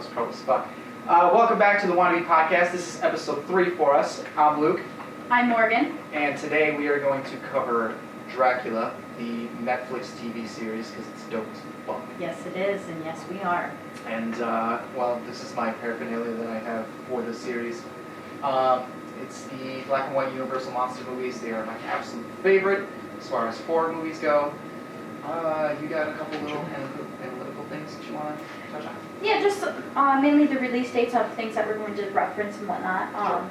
was probably spot. Welcome back to the Wannabe Podcast. This is episode 3 for us. I'm Luke. I'm Morgan. And today we are going to cover Dracula, the Netflix TV series, because it's dope as fuck. Yes, it is, and yes, we are. And, well, this is my paraphernalia that I have for the series. It's the black and white Universal monster movies. They are my absolute favorite as far as horror movies go. You got a couple little analytical things that you want to touch on? Yeah, just mainly the release dates of things that we're going to reference and whatnot. Sure.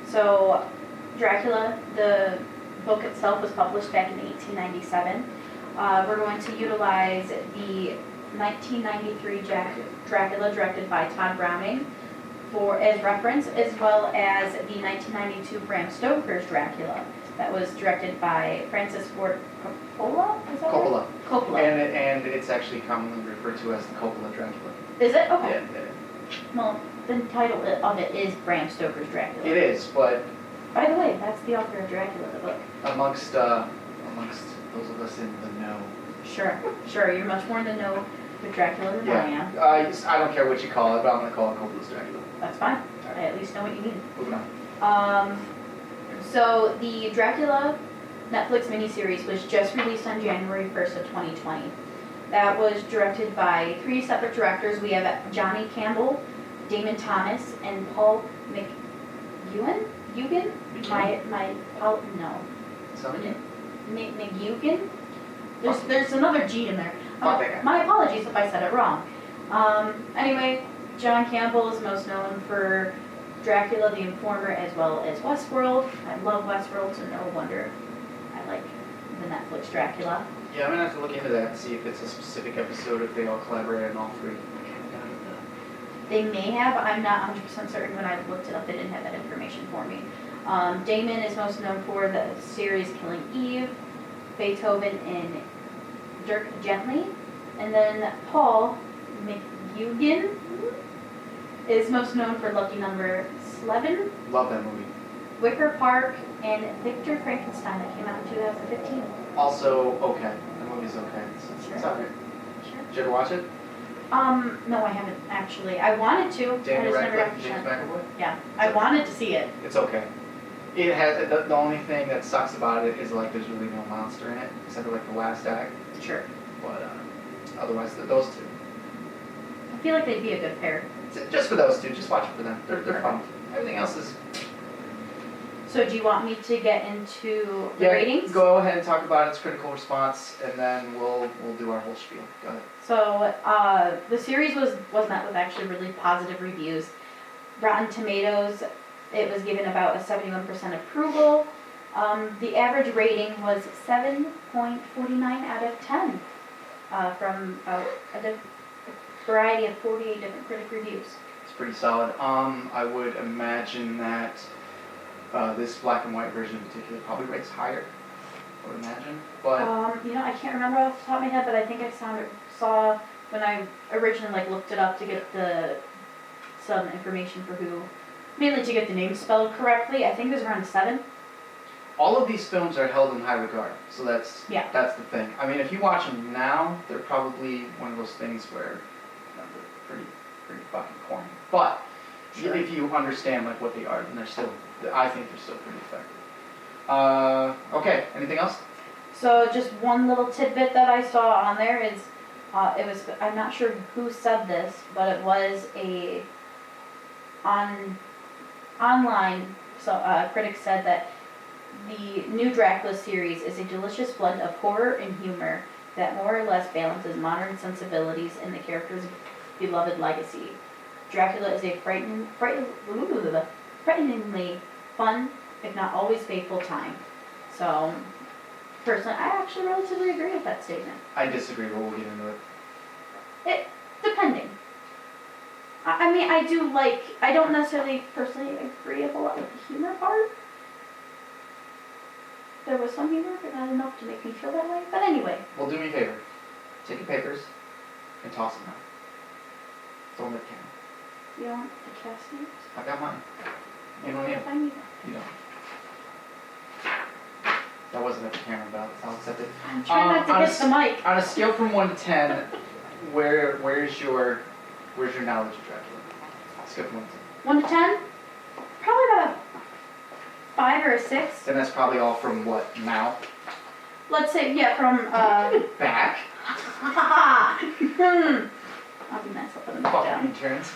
So, Dracula, the book itself was published back in 1897. We're going to utilize the 1993 Dracula, directed by Todd Browning, as reference, as well as the 1992 Bram Stoker's Dracula, that was directed by Francis Ford Coppola. Is that Coppola. Right? Coppola. And it's actually commonly referred to as the Coppola Dracula. Is it? Okay. Yeah. Well, the title of it is Bram Stoker's Dracula. It is, but By the way, that's the author of Dracula, the book. amongst those of us in the know. Sure. You're much more in the know with Dracula than I am. I don't care what you call it, but I'm going to call it Coppola's Dracula. That's fine. I at least know what you mean. Moving on. So the Dracula Netflix miniseries was just released on January 1st of 2020. That was directed by 3 separate directors. We have Johnny Campbell, Damon Thomas, and Paul McEwan? No. Something? McEwan? There's another G in there. Okay. My apologies if I said it wrong. Anyway, John Campbell is most known for Dracula the Informer as well as Westworld. I love Westworld, so no wonder I like the Netflix Dracula. Yeah, I'm going to have to look into that and see if it's a specific episode, if they all collaborate on all 3. They may have, I'm not 100% certain. When I looked it up, they didn't have that information for me. Damon is most known for the series Killing Eve, Beethoven, and Dirk Gently. And then Paul McEwan is most known for Lucky Number 11, Love that movie. Wicker Park, and Victor Frankenstein that came out in 2015. Also, okay. The movie's okay. It's alright. Sure. Did you ever watch it? No, I haven't actually. I wanted to. Daniel I just never got Radcliffe, the James chance. McAvoy? Yeah, I wanted to see it. It's okay. It has the only thing that sucks about it is like there's really no monster in it except for like the last act. Sure. But otherwise, those 2. I feel like they'd be a good pair. Just for those 2, just watch it for them. They're fun. Everything else is. So do you want me to get into the ratings? Go ahead and talk about its critical response, and then we'll do our whole spiel. Go ahead. So the series was met with actually really positive reviews. Rotten Tomatoes, it was given about a 71% approval. The average rating was 7.49 out of 10 from a variety of 48 different critic reviews. It's pretty solid. I would imagine that this black and white version in particular probably rates higher, I would imagine. But I can't remember off the top of my head, but I think I saw when I originally looked it up to get some information for mainly to get the name spelled correctly. I think it was around 7. all of these films are held in high regard, so that's the thing. I mean, if you watch them now, they're probably one of those things where they're pretty fucking corny. But Sure. if you understand what they are, then I think they're still pretty effective. Okay, anything else? So just one little tidbit that I saw on there is, I'm not sure who said this, but it was online, so critics said that the new Dracula series is a delicious blend of horror and humor that more or less balances modern sensibilities in the character's beloved legacy. Dracula is a frighteningly fun, if not always faithful time. So, personally, I actually relatively agree with that statement. I disagree, but we'll get into it. Depending. I mean, I don't necessarily personally agree with a lot with the humor part. There was some humor, but not enough to make me feel that way. But anyway. Well, do me a favor. Take your papers and toss them out. Throw them at the camera. You don't want the cast names? I got mine. You don't need If them. I need them. You don't. That wasn't at the camera, but I'll accept it. I'm trying not to hit the mic. On a scale from 1 to 10, where's your Where's your knowledge of Dracula? Skip 1 to 10. 1 to 10? Probably about a 5 or a 6. And that's probably all from what, now? Let's say, yeah, from, Back? I'll be nice, I'll put them back Fucking down. interns.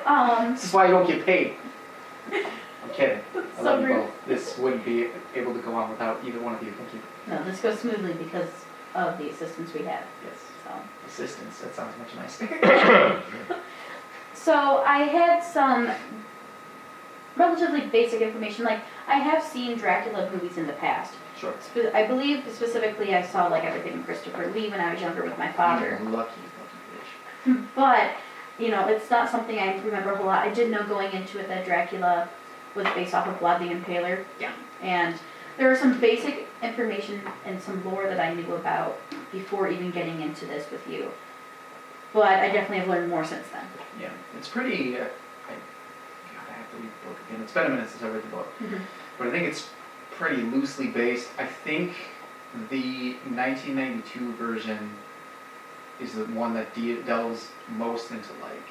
Um, This is why you don't get paid. I'm kidding. I So love you rude. both. This wouldn't be able to go on without either one of you. Thank you. no, this goes smoothly because of the assistants we have, Yes. so. Assistance. That sounds much nicer. So I had some relatively basic information, like I have seen Dracula movies in the past. Sure. I believe specifically I saw like everything in Christopher Lee when I was younger with my father. You lucky bitch. But, you know, it's not something I remember a whole lot. I did know going into it that Dracula was based off of Vlad the Impaler. Yeah. And there was some basic information and some lore that I knew about before even getting into this with you. But I definitely have learned more since then. Yeah. It's pretty. God, I have to read the book again. It's been a minute since I read the book. But I think it's pretty loosely based. I think the 1992 version is the one that delves most into like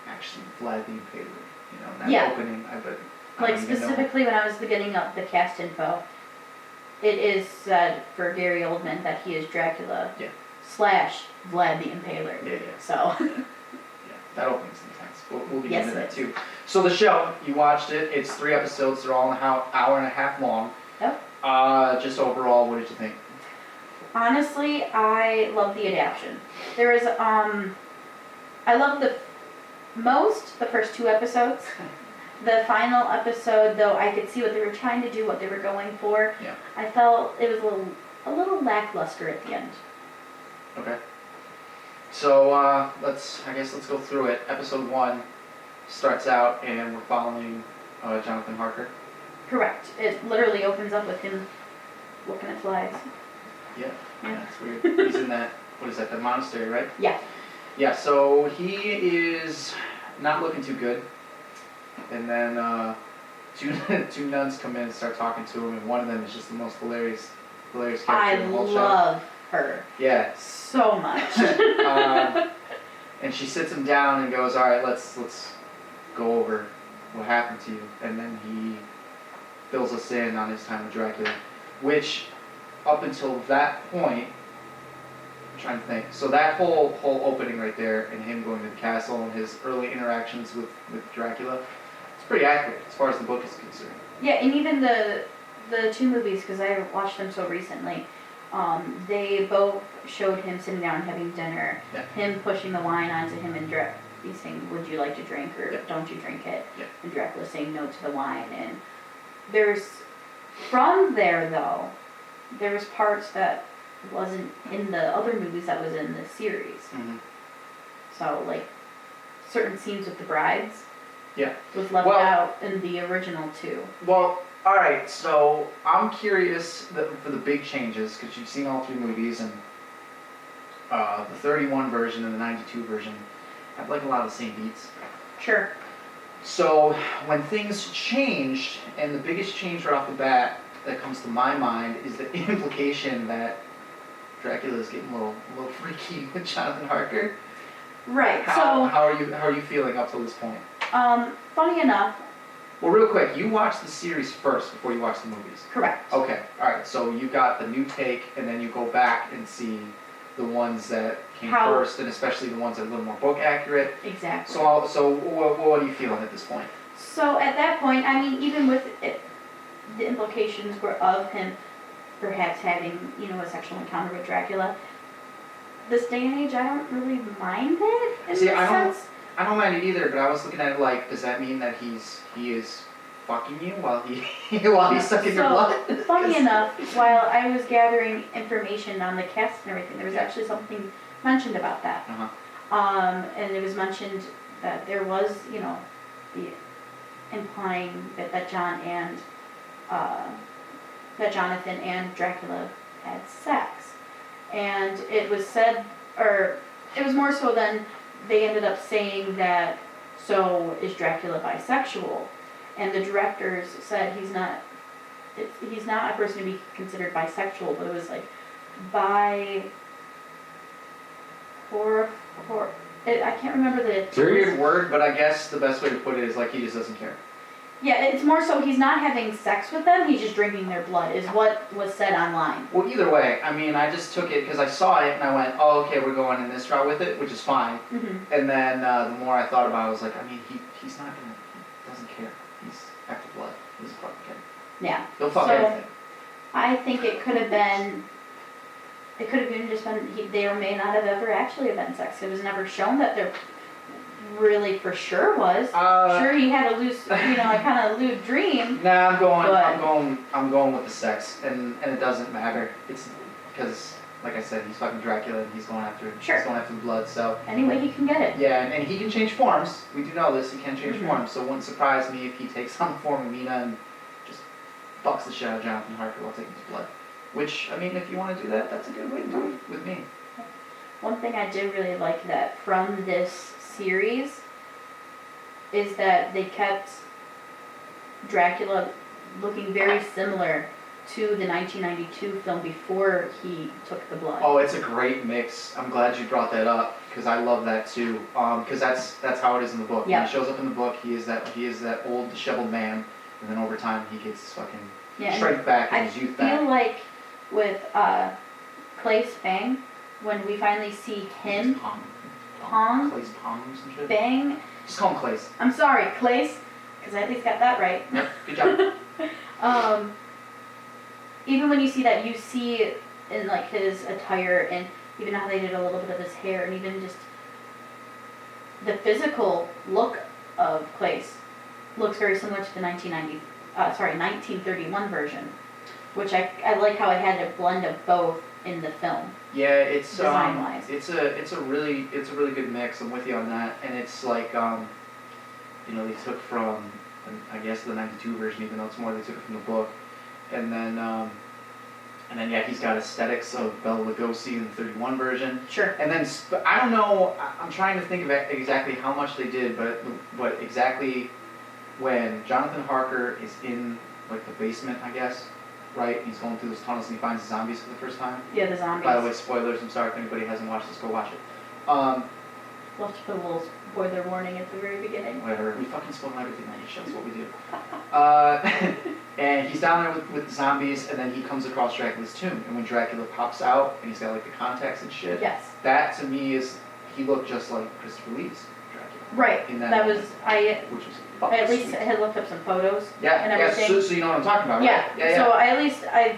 actually Vlad the Impaler. You know, that Yeah. opening. I bet. I Like don't even know. specifically when I was getting up the cast info, it is said for Gary Oldman that he is Dracula Yeah. / Vlad the Impaler. Yeah, yeah. So, Yeah, that opening's intense. We'll get Yes, into it that is. too. So the show, you watched it. It's 3 episodes. They're all an hour and a half long. Yep. Just overall, what did you think? honestly, I love the adaptation. There is, I love the first 2 episodes. The final episode, though, I could see what they were trying to do, what they were going for. Yeah. I felt it was a little lackluster at the end. Okay. So I guess let's go through it. Episode 1 starts out, and we're following Jonathan Harker. Correct. It literally opens up with him looking at flies. Yeah. Yeah. It's weird. He's in that. What is that? The monastery, right? Yeah. Yeah. So he is not looking too good. And then two nuns come in and start talking to him, and one of them is just the most hilarious character I in the whole show. love her Yeah. so much. And she sits him down and goes, "All right, let's go over what happened to you." And then he fills us in on his time with Dracula, which up until that point, I'm trying to think. So that whole opening right there, and him going to the castle and his early interactions with Dracula, it's pretty accurate as far as the book is concerned. Yeah, and even the 2 movies, because I watched them so recently, they both showed him sitting down and having dinner, Yeah. him pushing the wine onto him and he's saying, "Would you like to drink or Yeah. don't you drink it?" Yeah. And Dracula saying no to the wine. And from there though, there's parts that wasn't in the other movies that was in the series. Mm-hmm. So like certain scenes with the brides Yeah. was left Well- out in the original too. Well, all right. So I'm curious for the big changes, because you've seen all 3 movies, and the 31 version and the 92 version have like a lot of the same beats. Sure. So when things changed, and the biggest change right off the bat that comes to my mind is the implication that Dracula is getting a little freaky with Jonathan Harker. Right. How are you feeling up to this point? Funny enough, Well, real quick, you watched the series first before you watched the movies. correct. Okay, all right. So you got the new take, and then you go back and see the ones that came first, and especially the ones that are a little more book accurate. Exactly. So what are you feeling at this point? So at that point, I mean, even with it, the implications were of him perhaps having, a sexual encounter with Dracula. This day and age, I don't really mind it in See, this sense. I don't mind it either, but I was looking at it like, does that mean that he is fucking you while he's sucking your blood? Funny enough, while I was gathering information on the cast and everything, there was actually something mentioned about that. Uh-huh. And it was mentioned that there was, the implying that Jonathan and Dracula had sex. And it was said, or it was more so than they ended up saying that, so is Dracula bisexual? And the directors said he's not a person to be considered bisexual, but it was like I can't remember the... It's a weird word, but I guess the best way to put it is like he just doesn't care. Yeah, it's more so he's not having sex with them, he's just drinking their blood, is what was said online. Well, either way, I mean, I just took it because I saw it and I went, oh, okay, we're going in this route with it, which is fine. Mm-hmm. And then the more I thought about it, I was like, I mean, he's not gonna, he doesn't care. He's after blood. He doesn't fucking care. Yeah. He'll fuck So, anything. I think it could have been just been, they may not have ever actually had sex. It was never shown that there really for sure was. Sure, he had a loose, a kind of lewd dream. Nah, I'm going with the sex, and it doesn't matter. It's because, like I said, he's fucking Dracula, and he's going after the blood. So any way he can get it. Yeah, and he can change forms. We do know this. He can change forms, so it wouldn't surprise me if he takes on the form of Mina and just fucks the shit out of Jonathan Harker while taking his blood. Which, I mean, if you want to do that, that's a good way to do it with me. One thing I did really like that from this series is that they kept Dracula looking very similar to the 1992 film before he took the blood. Oh, it's a great mix. I'm glad you brought that up because I love that too. Because that's how it is in the book. Yeah. When he shows up in the book, he is that old disheveled man, and then over time he gets his fucking strength back and his youth back. I feel like with Clay Spang, when we finally see him, Pong? Clay's Pong or some shit? Bang. Just call him Clay's. I'm sorry, Clays, because I at least got that right. Yep, good job. Even when you see that, you see in like his attire and even how they did a little bit of his hair and even just the physical look of Clays looks very similar to the 1931 version, which I like how I had a blend of both in the film. Yeah, it's design-wise. It's a really good mix. I'm with you on that, and it's like they took from I guess the 92 version, even though it's more they took it from the book, and then yeah, he's got aesthetics of Bela Lugosi in the 31 version. Sure. And then I don't know. I'm trying to think of exactly how much they did, but exactly when Jonathan Harker is in like the basement, I guess. Right, he's going through those tunnels and he finds the zombies for the first time. Yeah, the zombies. By the way, spoilers. I'm sorry if anybody hasn't watched this. Go watch it. We'll have to put a little spoiler warning at the very beginning. Whatever. We fucking spoil everything on this show. That's what we do. And he's down there with the zombies, and then he comes across Dracula's tomb. And when Dracula pops out, and he's got like the contacts and shit. Yes. That to me he looked just like Christopher Lee's Dracula. Right. In that moment, which was I at least sweet. had looked up some photos yeah, and everything. Yeah, so you know what I'm talking about, right? Yeah. So I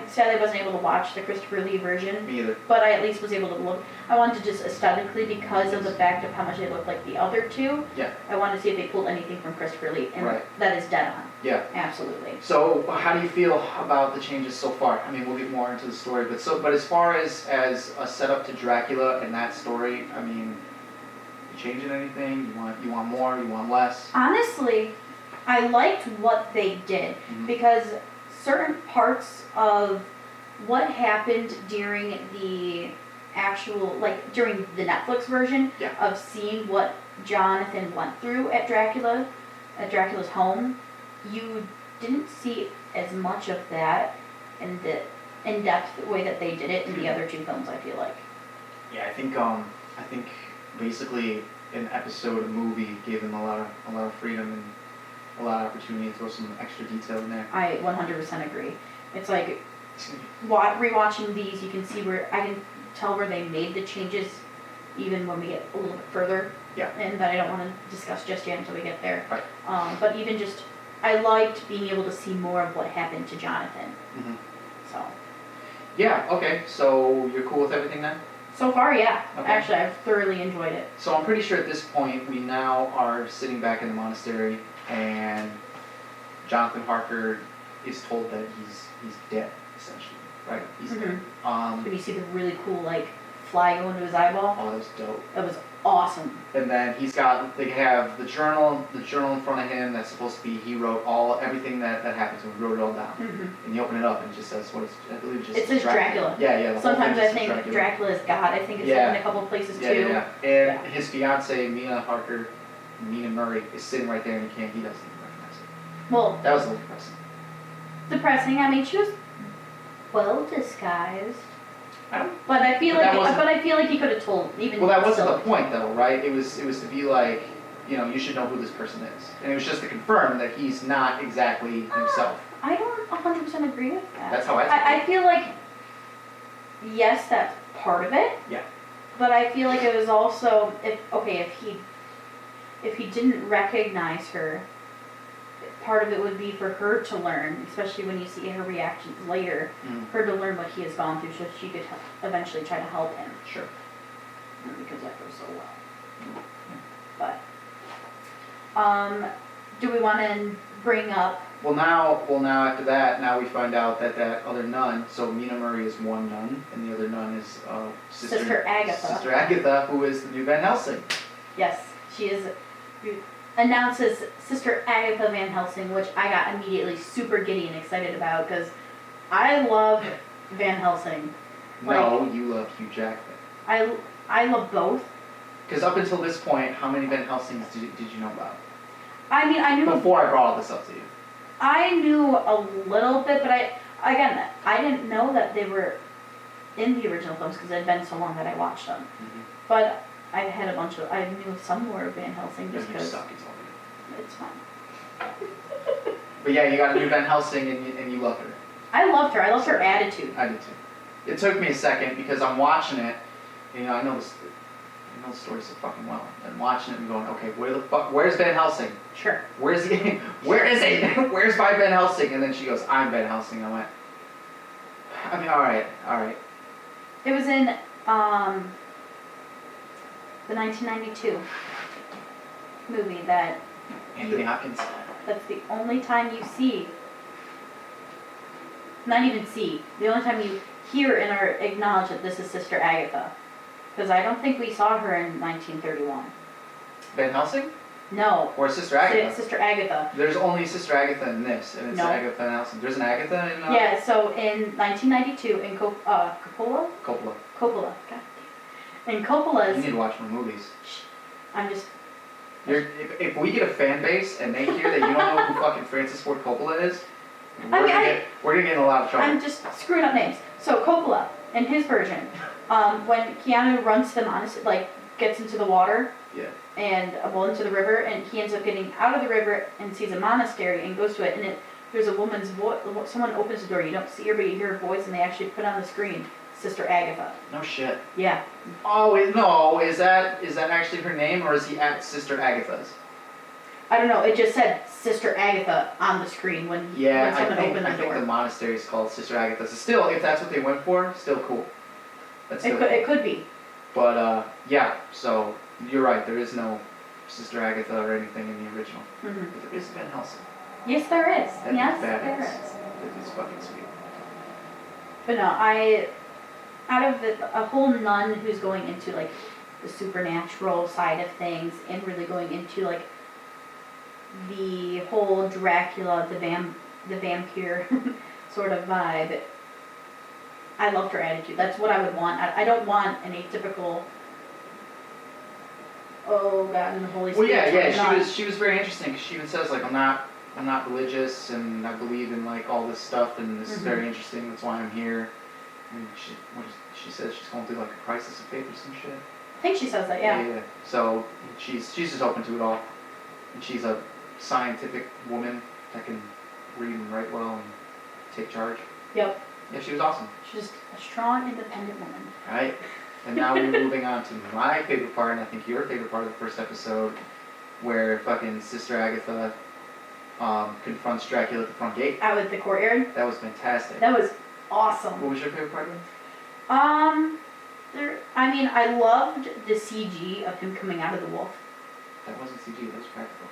sadly wasn't able to watch the Christopher Lee version. Me either. But I at least was able to look. I wanted to just aesthetically, because of the fact of how much they look like the other two. Yeah. I wanted to see if they pulled anything from Christopher Lee, and that is dead on. Yeah. Absolutely. So how do you feel about the changes so far? I mean, we'll get more into the story, but as far as a setup to Dracula and that story, I mean, you changing anything? You want more? You want less? Honestly, I liked what they did because certain parts of what happened during the actual, like during the Netflix version of seeing what Jonathan went through at Dracula's home, you didn't see as much of that in the in-depth way that they did it in the other two films, I feel like. Yeah, I think basically an episode, a movie gave them a lot of freedom and a lot of opportunity to throw some extra detail in there. I 100% agree. It's like rewatching these, you can see I can tell where they made the changes, even when we get a little bit further. Yeah. And that I don't want to discuss just yet until we get there. Right. But even just, I liked being able to see more of what happened to Jonathan. Mm-hmm. So. Yeah. Okay. So you're cool with everything then? So far, yeah. Okay. Actually, I've thoroughly enjoyed it. So I'm pretty sure at this point we now are sitting back in the monastery, and Jonathan Harker is told that he's dead, essentially, right? He's dead. When you see the really cool fly go into his eyeball. Oh, that was dope. That was awesome. And then they have the journal in front of him that's supposed to be, he wrote everything that happened to him, wrote it all down. And you open it up and it just says I believe it says Dracula. Yeah. Sometimes I think Dracula is God. I think it's in a couple places too. Yeah. And his fiance, Mina Murray, is sitting right there and he doesn't even recognize it. Well, that was a little depressing. I mean, she was well disguised. But I feel But like, that wasn't- but I feel like he could have told even. Well, that wasn't still. the point, though, right? It was to be like, you know, you should know who this person is, and it was just to confirm that he's not exactly himself. I don't 100% agree with that. That's how I. I feel like, yes, that's part of it. Yeah. But I feel like it was also if he didn't recognize her, part of it would be for her to learn, especially when you see her reactions later, her to learn what he has gone through, so she could eventually try to help him. Sure. Because that goes so well. But do we want to bring up? Well, now after that, now we find out that other nun. So Mina Murray is one nun, and the other nun is Sister Agatha. Sister Agatha, who is the new Van Helsing. Yes, she is. Announces Sister Agatha Van Helsing, which I got immediately super giddy and excited about because I love Van Helsing. No, you love Hugh Jackman. I love both. Because up until this point, how many Van Helsings did you know about? I mean, I knew before I brought all this up to you. I knew a little bit, but I didn't know that they were in the original films because it had been so long that I watched them. Mm-hmm. But I knew some more of Van Helsing just because. It's fine. But yeah, you got a new Van Helsing and you love her. I loved her. I loved her attitude. I did too. It took me a second because I'm watching it. You know, I know the story so fucking well. I'm watching it and going, okay, where's Van Helsing? Sure. Where's he? Where is he? Where's my Van Helsing? And then she goes, I'm Van Helsing. I went, I mean, all right. It was in the 1992 movie that Anthony Hopkins. that's the only time you see, not even see, the only time you hear and are acknowledged that this is Sister Agatha. Because I don't think we saw her in 1931. Van Helsing? No. Or Sister Agatha? Sister Agatha. There's only Sister Agatha in this, and it's No. Agatha Van Helsing. There's an Agatha in... Yeah, so in 1992, in Coppola? Coppola. Coppola, God. In Coppola's... You need to watch more movies. I'm just... If we get a fan base and they hear that you don't know who fucking Francis Ford Coppola is, we're gonna get in a lot of trouble. I'm just screwing up names. So Coppola, in his version, when Keanu runs to the monastery, gets into the water, yeah, and into the river, and he ends up getting out of the river and sees a monastery and goes to it, and there's a woman's voice. Someone opens the door. You don't see her, but you hear her voice, and they actually put on the screen Sister Agatha. No shit. Yeah. Oh no! Is that actually her name, or is he at Sister Agatha's? I don't know. It just said Sister Agatha on the screen when someone opened the door. I think the monastery is called Sister Agatha. So still, if that's what they went for, still cool. That's still It could be. But yeah. So you're right. There is no Sister Agatha or anything in the original. Mm-hmm. But there is Van Helsing. Yes, there is. That yes, is there badass. is. That is fucking sweet. But no, out of a whole nun who's going into the supernatural side of things and really going into the whole Dracula, the vampire sort of vibe. I loved her attitude. That's what I would want. I don't want an atypical. Oh God, and the Holy Spirit. Well, yeah. She was very interesting because she even says I'm not religious and I believe in all this stuff and this is very interesting. That's why I'm here. And she says she's going through a crisis of faith or some shit. I think she says that, yeah. Yeah. So she's just open to it all, and she's a scientific woman that can read and write well and take charge. Yep. Yeah, she was awesome. She's just a strong, independent woman. Right. And now we're moving on to my favorite part, and I think your favorite part of the first episode, where fucking Sister Agatha confronts Dracula at the front gate. Out at the courtyard. That was fantastic. That was awesome. What was your favorite part of it? I loved the CG of him coming out of the wolf. That wasn't CG, that was practical.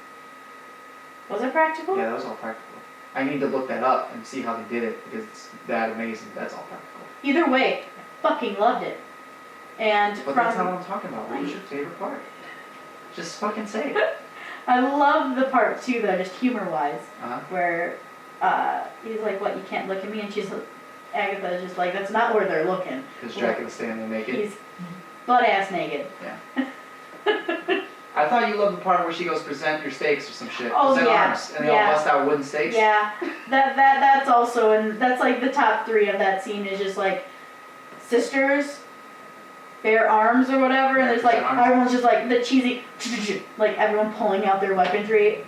Was it practical? Yeah, that was all practical. I need to look that up and see how they did it because it's that amazing. That's all practical. Either way, fucking loved it. And but that's not what I'm talking about. What was your favorite part? Just fucking say it. I love the part too, though, just humor-wise, where he's like, "What? You can't look at me?" And Agatha is just like, "That's not where they're looking." Because Dracula's standing there naked. He's butt-ass naked. Yeah. I thought you loved the part where she goes, "Present your stakes" or some shit. Oh, Present yeah. arms, and they all bust out wooden stakes. Yeah, that's also, and that's the top 3 of that scene is just sisters, bare arms or whatever, and there's like, Arms. everyone's just like, the cheesy, like everyone pulling out their weaponry.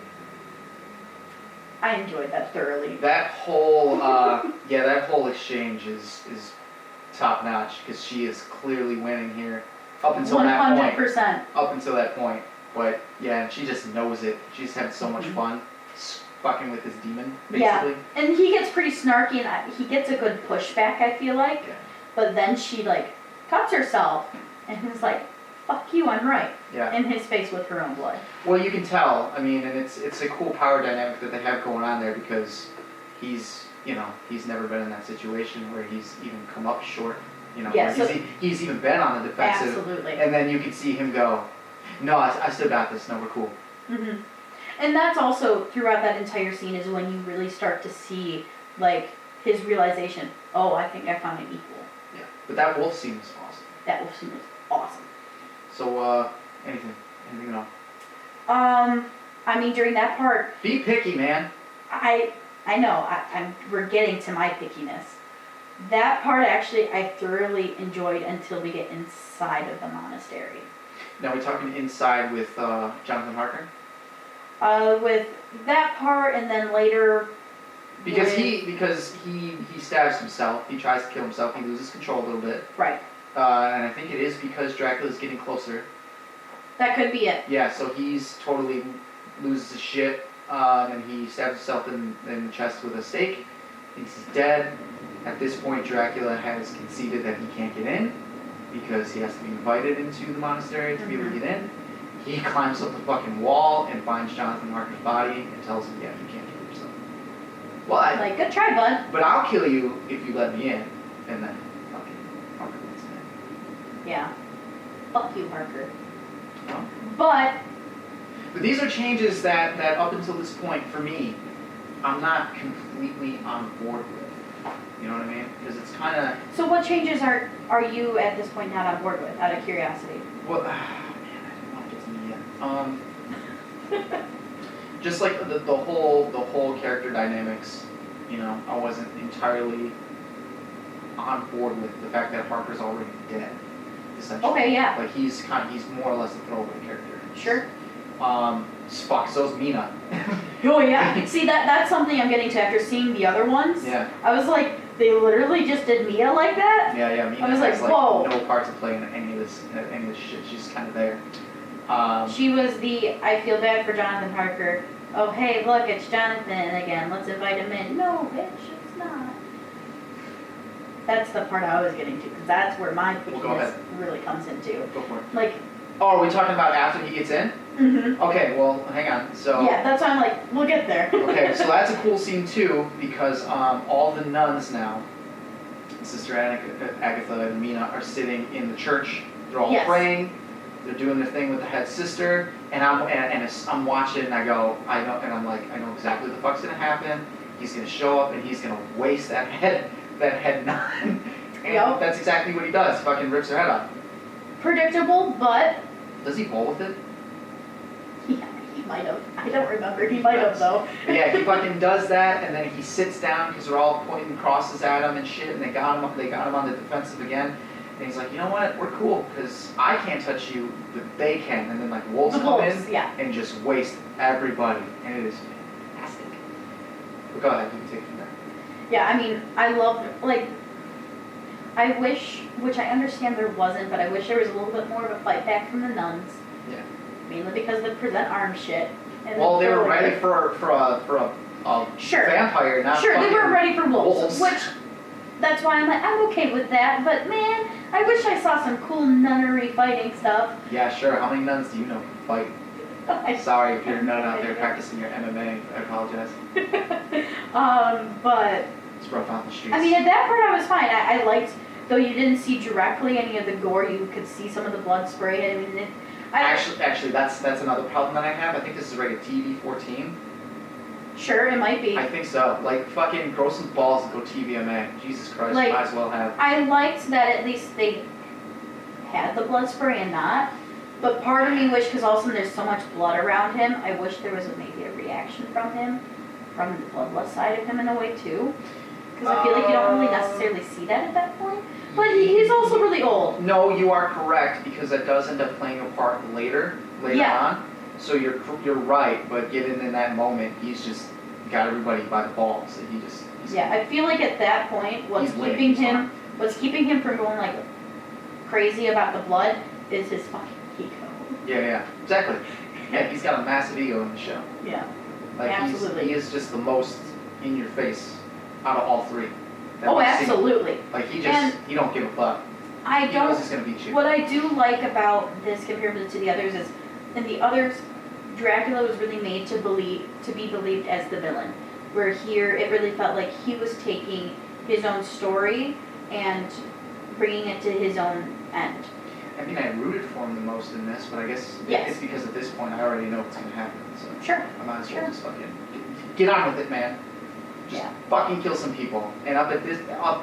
I enjoyed that thoroughly. That whole, that whole exchange is top notch because she is clearly winning here up until that point. 100%. Up until that point, but yeah, she just knows it. She's having so much fun, fucking with this demon, basically. Yeah, and he gets pretty snarky, and he gets a good pushback, I feel like. Yeah. But then she like cuts herself, and he's like, "Fuck you, I'm right." Yeah. In his face with her own blood. Well, you can tell. I mean, and it's a cool power dynamic that they have going on there because he's never been in that situation where he's even come up short. Yeah, where he's even been on the defensive. Absolutely. And then you can see him go, "No, I still got this. No, we're cool." Mm-hmm. And that's also throughout that entire scene is when you really start to see like his realization. Oh, I think I found an equal. Yeah. But that wolf scene was awesome. That wolf scene was awesome. So, anything else? I mean, during that part, Be picky, man. I know, we're getting to my pickiness. That part actually I thoroughly enjoyed until we get inside of the monastery. Now we're talking inside with Jonathan Harker. With that part, and then later. Because he stabs himself. He tries to kill himself. He loses control a little bit. Right. And I think it is because Dracula's getting closer. That could be it. Yeah, so he's totally loses his shit, and he stabs himself in the chest with a stake. Thinks he's dead. At this point, Dracula has conceded that he can't get in because he has to be invited into the monastery to be able to get in. He climbs up the fucking wall and finds Jonathan Harker's body and tells him, "Yeah, you can't kill yourself." Well, Like, good try, bud. but I'll kill you if you let me in. And then fucking Harker lets him in. Yeah. Fuck you, Harker. No? But these are changes that up until this point, for me, I'm not completely on board with. You know what I mean? Because it's kind of... so what changes are you at this point not on board with, out of curiosity? Well, man, I didn't want to get to me yet. Just like the whole character dynamics, I wasn't entirely on board with the fact that Harker's already dead, essentially. Okay, yeah. Like he's more or less a throwaway character. Sure. Fuck, so's Mina. Oh yeah. See, that's something I'm getting to after seeing the other ones. Yeah. I was like, they literally just did Mia like that? Yeah, Mina I was like, has whoa. no part to play in any of this shit. She's kind of there. She was I feel bad for Jonathan Harker. Oh, hey, look, it's Jonathan again. Let's invite him in. No, bitch, it's not. That's the part I was getting to, because that's where my pickiness really comes into. Go for it. Like... oh, are we talking about after he gets in? Mm-hmm. Okay, well, hang on. So... yeah, that's why I'm like, we'll get there. okay, so that's a cool scene too, because all the nuns now, Sister Agatha and Mina, are sitting in the church. They're all praying. They're doing their thing with the head sister, and I'm watching, and I know exactly what the fuck's gonna happen. He's gonna show up, and he's gonna waste that head nun, and that's exactly what he does. Fucking rips her head off. Predictable, but Does he bowl with it? yeah, he might have. I don't remember. He might have though. But yeah, he fucking does that, and then he sits down because they're all pointing crosses at him and shit, and they got him on the defensive again. And he's like, you know what? We're cool because I can't touch you, but they can. And then like wolves come in and just waste everybody, and it is fantastic. But go ahead, you can take it from there. Yeah, I mean, I love I wish, which I understand there wasn't, but I wish there was a little bit more of a fight back from the nuns. Yeah. Mainly because they present arm shit. And well, they were ready for a vampire, not sure, they fucking were ready for wolves. Which, that's why I'm like, I'm okay with that, but man, I wish I saw some cool nunnery fighting stuff. Yeah, sure. How many nuns do you know can fight? Sorry if you're a nun out there practicing your MMA. I apologize. But it's rough out the streets. I mean, at that part I was fine. I liked, though you didn't see directly any of the gore, you could see some of the blood spray. I mean, Actually, that's another problem that I have. I think this is rated TV-14. Sure, it might be. I think so. Like, fucking grow some balls and go TVMA. Jesus Christ, like, might as well have. I liked that at least they had the blood spray and not. But part of me wished, because all of a sudden there's so much blood around him, I wish there was maybe a reaction from him, from the bloodlust side of him in a way too. Because I feel like you don't really necessarily see that at that point. But he's also really old. No, you are correct, because that does end up playing a part later Yeah. on. So you're right, but given in that moment, he's just got everybody by the balls. And he's Yeah, I feel like at that point, what's keeping him from going like crazy about the blood is his fucking ego. Yeah, exactly. Yeah, he's got a massive ego in the show. Yeah. Like Absolutely. he is just the most in your face out of all three. that Oh, we've seen. absolutely. Like he don't give a fuck. He knows he's gonna beat you. What I do like about this compared to the others is, in the others, Dracula was really made to be believed as the villain. Where here, it really felt like he was taking his own story and bringing it to his own end. I mean, I rooted for him the most in this, but I guess Yes. it's because at this point I already know what's gonna happen. So Sure. I might as well Sure. just fucking get on with it, man. Just fucking kill some people. And up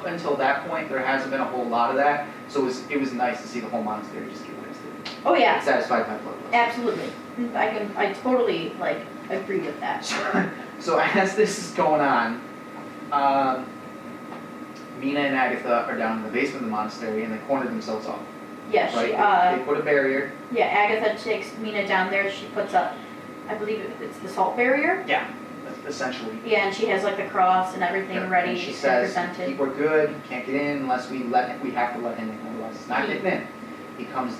until that point, there hasn't been a whole lot of that. So it was nice to see the whole monastery just get wasted. Oh yeah. Satisfied my bloodlust. Absolutely. I totally agree with that. So as this is going on, Mina and Agatha are down in the basement of the monastery and they corner themselves off. Yeah, Right? They put a barrier. Yeah, Agatha takes Mina down there. She puts up, I believe it's the salt barrier. Yeah, essentially. Yeah, and she has like the cross and everything Yeah, ready and she and says, presented. we're good, can't get in unless we have to let him in, otherwise it's not getting in. He comes,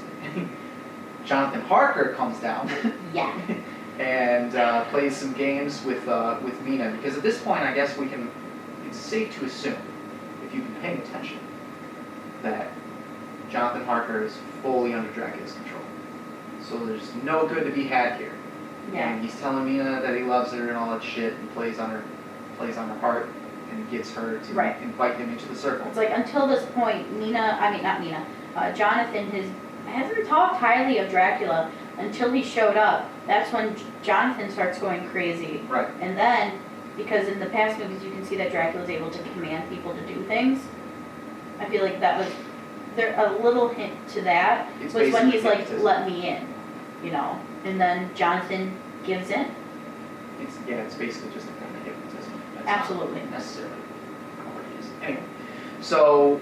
Jonathan Harker comes down Yeah. and plays some games with Mina, because at this point I guess it's safe to assume, if you've been paying attention, that Jonathan Harker is fully under Dracula's control. So there's no good to be had here. Yeah. And he's telling Mina that he loves her and all that shit, and plays on her heart, and gets her to Right. invite him into the circle. It's like until this point, Jonathan hasn't talked highly of Dracula until he showed up. That's when Jonathan starts going crazy. Right. And then, because in the past movies you can see that Dracula's able to command people to do things, I feel like that was a little hint to that It's was when he's like, hypnotism. let me in, and then Jonathan gives in. It's basically just a kind of hypnotism. That's Absolutely. not necessarily what it is. Anyway, so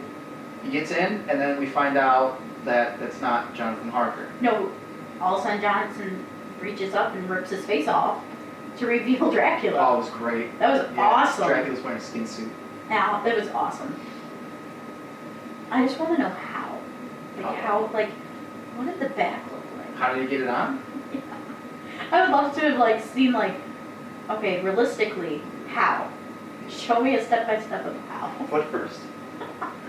he gets in, and then we find out that that's not Jonathan Harker. No, all of a sudden Jonathan reaches up and rips his face off to reveal Dracula. Oh, it was great. That was awesome. Dracula's wearing a skin suit. Now, that was awesome. I just want to know how. What did the back look like? How did he get it on? I would love to have seen okay, realistically, how? Show me a step-by-step of how. Foot first.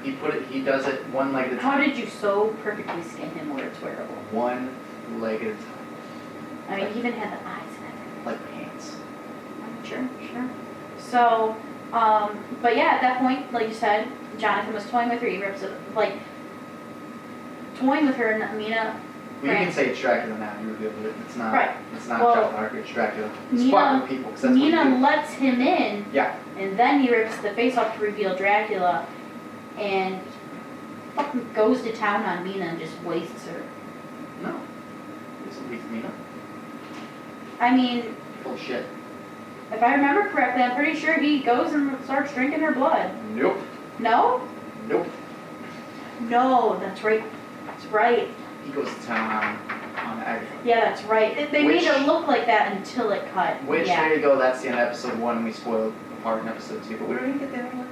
He does it one leg at a How time. did you so perfectly skin him where it's wearable? One leg at a time. I mean, he even had the eyes and everything. Like pants. Sure. So, but yeah, at that point, like you said, Jonathan was toying with her. He rips it, toying with her, and Mina. Well, you can say it's Dracula now. You revealed it. It's not. Right. It's not Well, Jonathan Harker. It's Dracula. He's Mina- fucking with people. 'Cause that's what he Mina did. lets him in, Yeah. and then he rips the face off to reveal Dracula, and fucking goes to town on Mina and just wastes her. No. It's a weak Mina. I mean, Full of shit. if I remember correctly, I'm pretty sure he goes and starts drinking her blood. Nope. No? Nope. No, that's right. That's right. He goes to town on Agatha. Yeah, that's right. They made it look like that until it cut. Which, yeah. there you go, that's the end of episode 1, and we spoiled the part in episode 2, but we didn't get there anyway.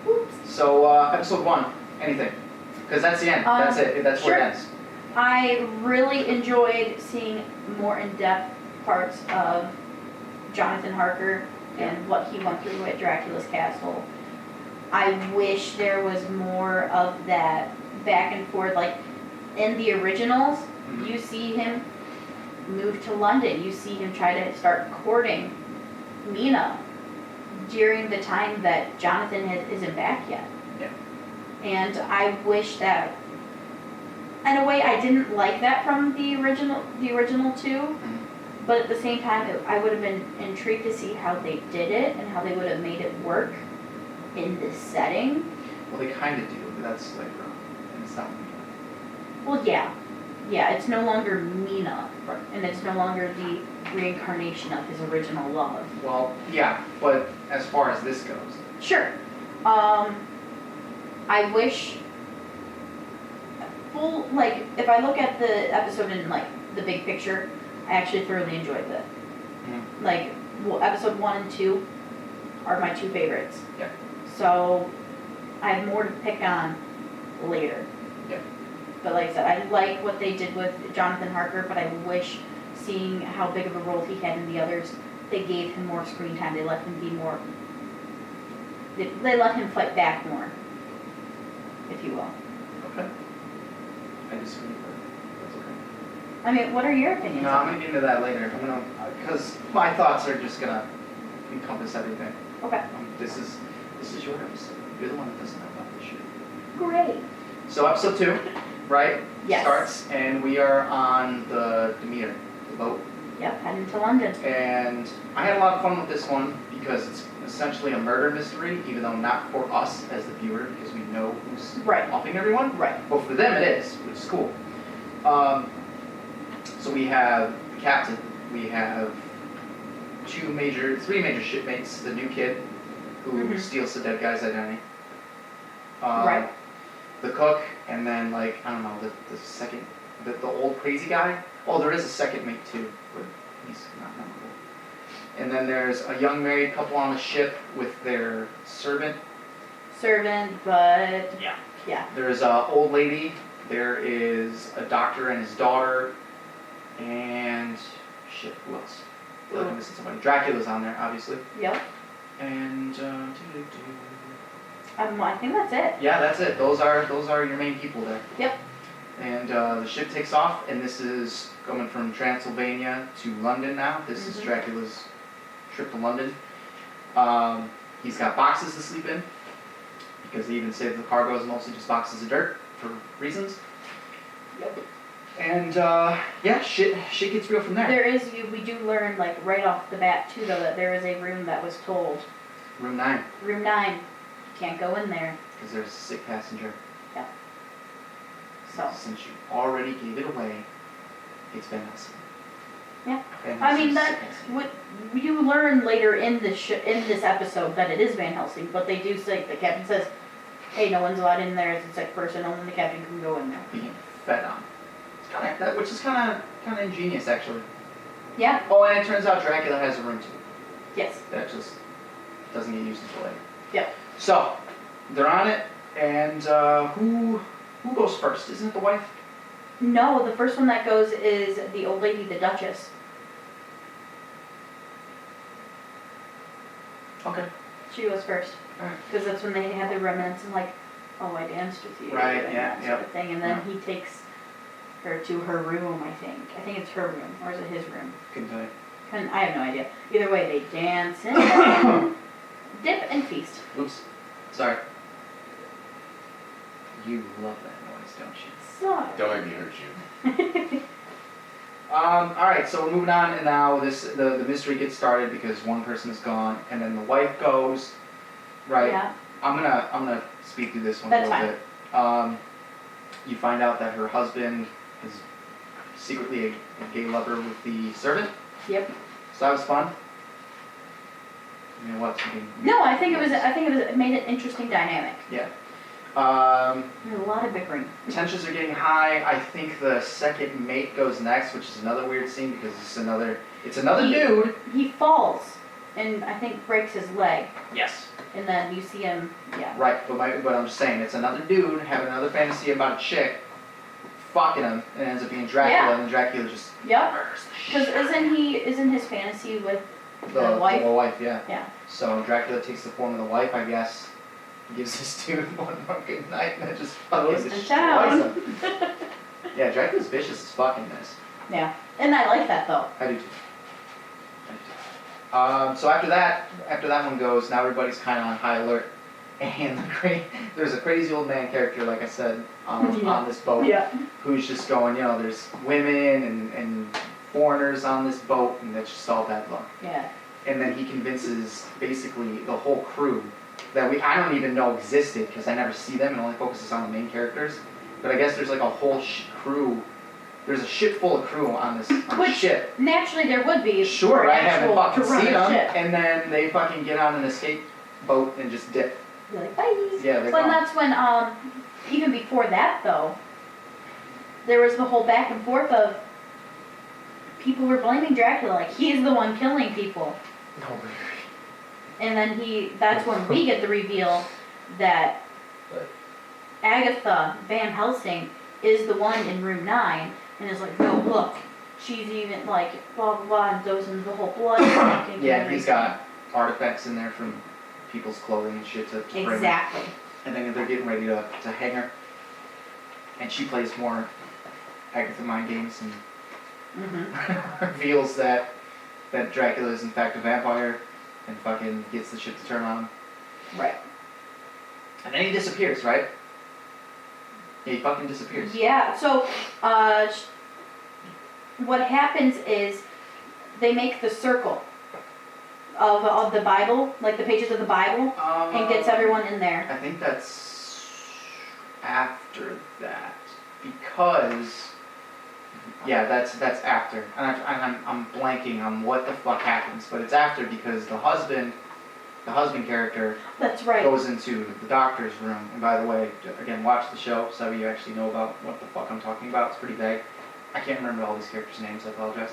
Oops. So, episode 1, anything? Because that's the end. That's it. That's where it sure. ends. I really enjoyed seeing more in-depth parts of Jonathan Harker and what he went through at Dracula's castle. I wish there was more of that back and forth. In the originals, Mhm. you see him move to London. You see him try to start courting Mina during the time that Jonathan isn't back yet. Yeah. And I wish that, in a way, I didn't like that from the original two. Mhm. But at the same time, I would have been intrigued to see how they did it and how they would have made it work in this setting. Well, they kind of do, but that's wrong. And it's not. Well, yeah. Yeah, it's no longer Mina. Right. And it's no longer the reincarnation of his original love. Well, yeah, but as far as this goes, Sure. I wish full, like, if I look at the episode in, like, the big picture, I actually thoroughly enjoyed it. Mhm. Like, well, episode 1 and 2 are my 2 favorites. Yeah. So, I have more to pick on later. Yeah. But like I said, I like what they did with Jonathan Harker, but I wish, seeing how big of a role he had in the others, they gave him more screen time. They let him be more, they let him fight back more, if you will. Okay. I disagree, but that's okay. I mean, what are your opinions? No, I'm gonna get into that later. I'm gonna, because my thoughts are just gonna encompass everything. Okay. This is your episode. You're the one that doesn't know about this shit. Great. So episode 2, right? Yes. Starts, and we are on the Demeter, the boat. Yep, heading to London. And I had a lot of fun with this one because it's essentially a murder mystery, even though not for us as the viewer, because we know who's Right. offing everyone. Right. But for them it is, which is cool. So we have the captain, we have 3 major shipmates, the new kid who steals the dead guy's identity. Right. The cook, and then the second, the old crazy guy. Oh, there is a second mate too, but he's not memorable. And then there's a young married couple on the ship with their servant. But Yeah. yeah. There's an old lady. There is a doctor and his daughter. And shit, who else? I feel like I'm missing somebody. Dracula's on there, obviously. Yep. And I think that's it. yeah, that's it. Those are your main people there. Yep. And the ship takes off, and this is going from Transylvania to London now. This is Dracula's trip to London. He's got boxes to sleep in, because they even say the cargo is mostly just boxes of dirt for reasons. Yep. And yeah, shit gets real from there. We do learn, like, right off the bat too, though, that there is a room that was told. Room 9. Room 9. Can't go in there. Because there's a sick passenger. Yeah. So. Since you already gave it away, it's Van Helsing. Yeah. Van I mean, Helsing's that sick passenger. what you learn later in this episode that it is Van Helsing, but they do say, the captain says, hey, no one's allowed in there as a sick person, only the captain can go in there. Being fed on. It's which is kind of ingenious, actually. Yeah. Oh, and it turns out Dracula has a room too. Yes. That just doesn't get used until later. Yep. So, they're on it, and who goes first? Isn't it the wife? No, the first one that goes is the old lady, the Duchess. Okay. She goes first. Alright. Because that's when they had the remnants and like, oh, I danced with you. Right, and yeah, that sort yep. of thing. And then he takes her to her room, I think. I think it's her room, or is it his room? Couldn't tell you. I have no idea. Either way, they dance and dip and feast. Oops. Sorry. You love that noise, don't you? So. Don't make me hurt you. Alright, so we're moving on, and now the mystery gets started because one person is gone, and then the wife goes, right? Yeah. I'm gonna speed through this one That's a little bit. You find out that her husband is secretly a gay lover with the servant. Yep. So that was fun. You know what? No, I think it made an interesting dynamic. Yeah. There's a lot of bickering. Tensions are getting high. I think the second mate goes next, which is another weird scene because it's another dude. He falls and I think breaks his leg. Yes. And then you see him, yeah. Right, but I'm just saying, it's another dude having another fantasy about a chick, fucking him, and it ends up being Dracula, and then Dracula just Yep. murders the shit. Because isn't his fantasy with The wife? wife, yeah. Yeah. So Dracula takes the form of the wife, I guess, gives this dude one fucking night, and then just fucking Goes to destroys town. him. Yeah, Dracula's vicious as fuck in this. Yeah. And I like that though. I do too. So after that one goes, now everybody's kind of on high alert, and there's a crazy old man character, like I said, on this boat, Yeah. who's just going, there's women and foreigners on this boat, and that's just all bad luck. Yeah. And then he convinces basically the whole crew that I don't even know existed, because I never see them, and only focuses on the main characters. But I guess there's like a whole crew. There's a ship full of crew on this ship. Naturally there would be. Sure, I haven't fucking to run seen a them. ship. And then they fucking get on an escape boat and just dip. Be like, bye. Yeah, they're Well, gone. that's when, even before that though, there was the whole back and forth of people were blaming Dracula, like he's the one killing people. No. And then that's when we get the reveal that Agatha Van Helsing is the one in room 9, and is like, no, look, she's even like, blah, blah, blah, and goes into the whole blood. Yeah, he's got artifacts in there from people's clothing and shit to bring. Exactly. And then they're getting ready to hang her. And she plays more Agatha mind games and reveals that Dracula is in fact a vampire and fucking gets the shit to turn on him. Right. And then he disappears, right? Yeah, he fucking disappears. Yeah, so what happens is they make the circle of the Bible, like the pages of the Bible, and gets everyone in there. I think that's after that, because that's after, and I'm blanking on what the fuck happens, but it's after because the husband character That's right. goes into the doctor's room. And by the way, again, watch the show so you actually know about what the fuck I'm talking about. It's pretty vague. I can't remember all these characters' names. I apologize.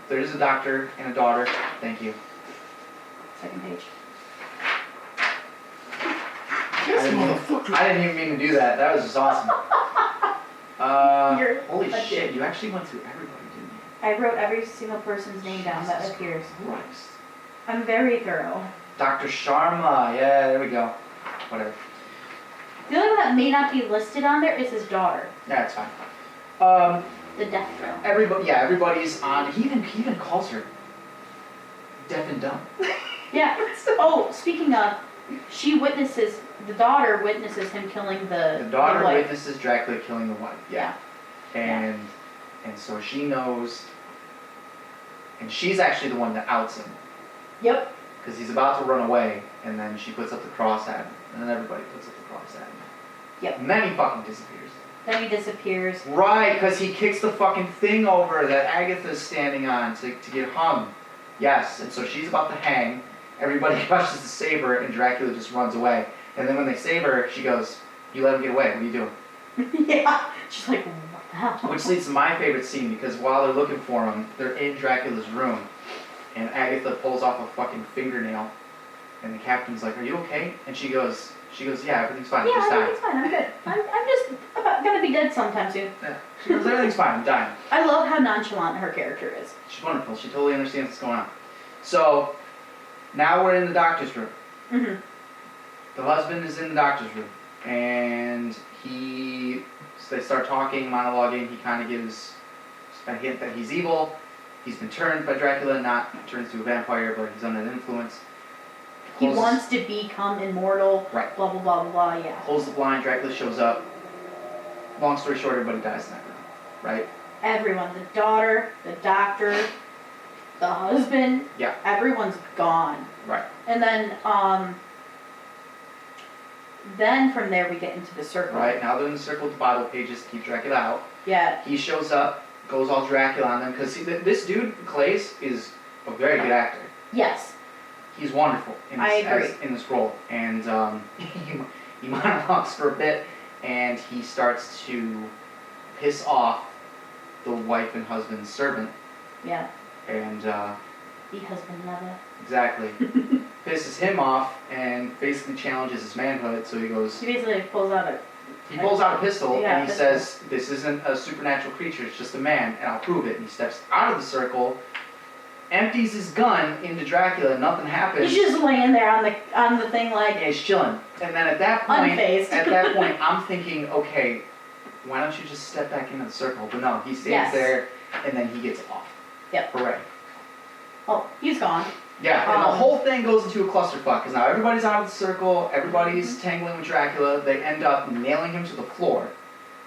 There is a doctor and a daughter. Thank you. Second page. I didn't even mean to do that. That was just awesome. Holy shit! You actually went through everybody, didn't you? I wrote every single person's name down that Jesus appears. Christ. I'm very thorough. Dr. Sharma. Yeah, there we go. Whatever. The only one that may not be listed on there is his daughter. Yeah, it's fine. The death thrill. Everybody's on. He even calls her deaf and dumb. Yeah. Oh, speaking of, the daughter witnesses him killing the daughter wife. witnesses Dracula killing the wife. Yeah. And so she knows, and she's actually the one that outs him. Yep. Because he's about to run away, and then she puts up the cross at him, and then everybody puts up the cross at him. Yep. And then he fucking disappears. Then he disappears. Right, because he kicks the fucking thing over that Agatha's standing on to get hung. Yes, and so she's about to hang. Everybody rushes to save her, and Dracula just runs away. And then when they save her, she goes, "You let him get away. What are you doing?" Yeah. She's like, what the hell? Which leads to my favorite scene, because while they're looking for him, they're in Dracula's room, and Agatha pulls off a fucking fingernail, and the captain's like, "Are you okay?" And she goes, "Yeah, everything's fine. Yeah, Just dying." everything's fine. I'm good. I'm just gonna be dead sometime soon. Yeah. She goes, "Everything's fine. I'm dying." I love how nonchalant her character is. She's wonderful. She totally understands what's going on. So now we're in the doctor's room. Mm-hmm. The husband is in the doctor's room, and they start talking, monologuing. He kind of gives a hint that he's evil. He's been turned by Dracula, not turned to a vampire, but he's under an influence. He wants to become immortal. Right. Blah blah blah blah blah. Yeah. Close the blind. Dracula shows up. Long story short, everybody dies in that room. Right. Everyone, the daughter, the doctor, the husband. Yeah. Everyone's gone. Right. And then from there we get into the circle. Right. Now they're in the circle with the Bible pages to keep Dracula out. Yeah. He shows up, goes all Dracula on them, because this dude, Claes, is a very good actor. Yes. He's wonderful in this role. And he monologues for a bit, and he starts to piss off the wife and husband's servant. Yeah. And The husband lover. exactly. Pisses him off and basically challenges his manhood, so he goes... He basically pulls out a pistol, and he says, "This isn't a supernatural creature, it's just a man, and I'll prove it." And he steps out of the circle, empties his gun into Dracula, nothing happens. He's just laying there on the thing like... Yeah, he's chilling. And then at that point, I'm thinking, okay, why don't you just step back into the circle? But no, he stands there, and then he gets off. Yep. Hooray. Oh, he's gone. Yeah, and the whole thing goes into a clusterfuck, because now everybody's out of the circle, everybody's tangling with Dracula, they end up nailing him to the floor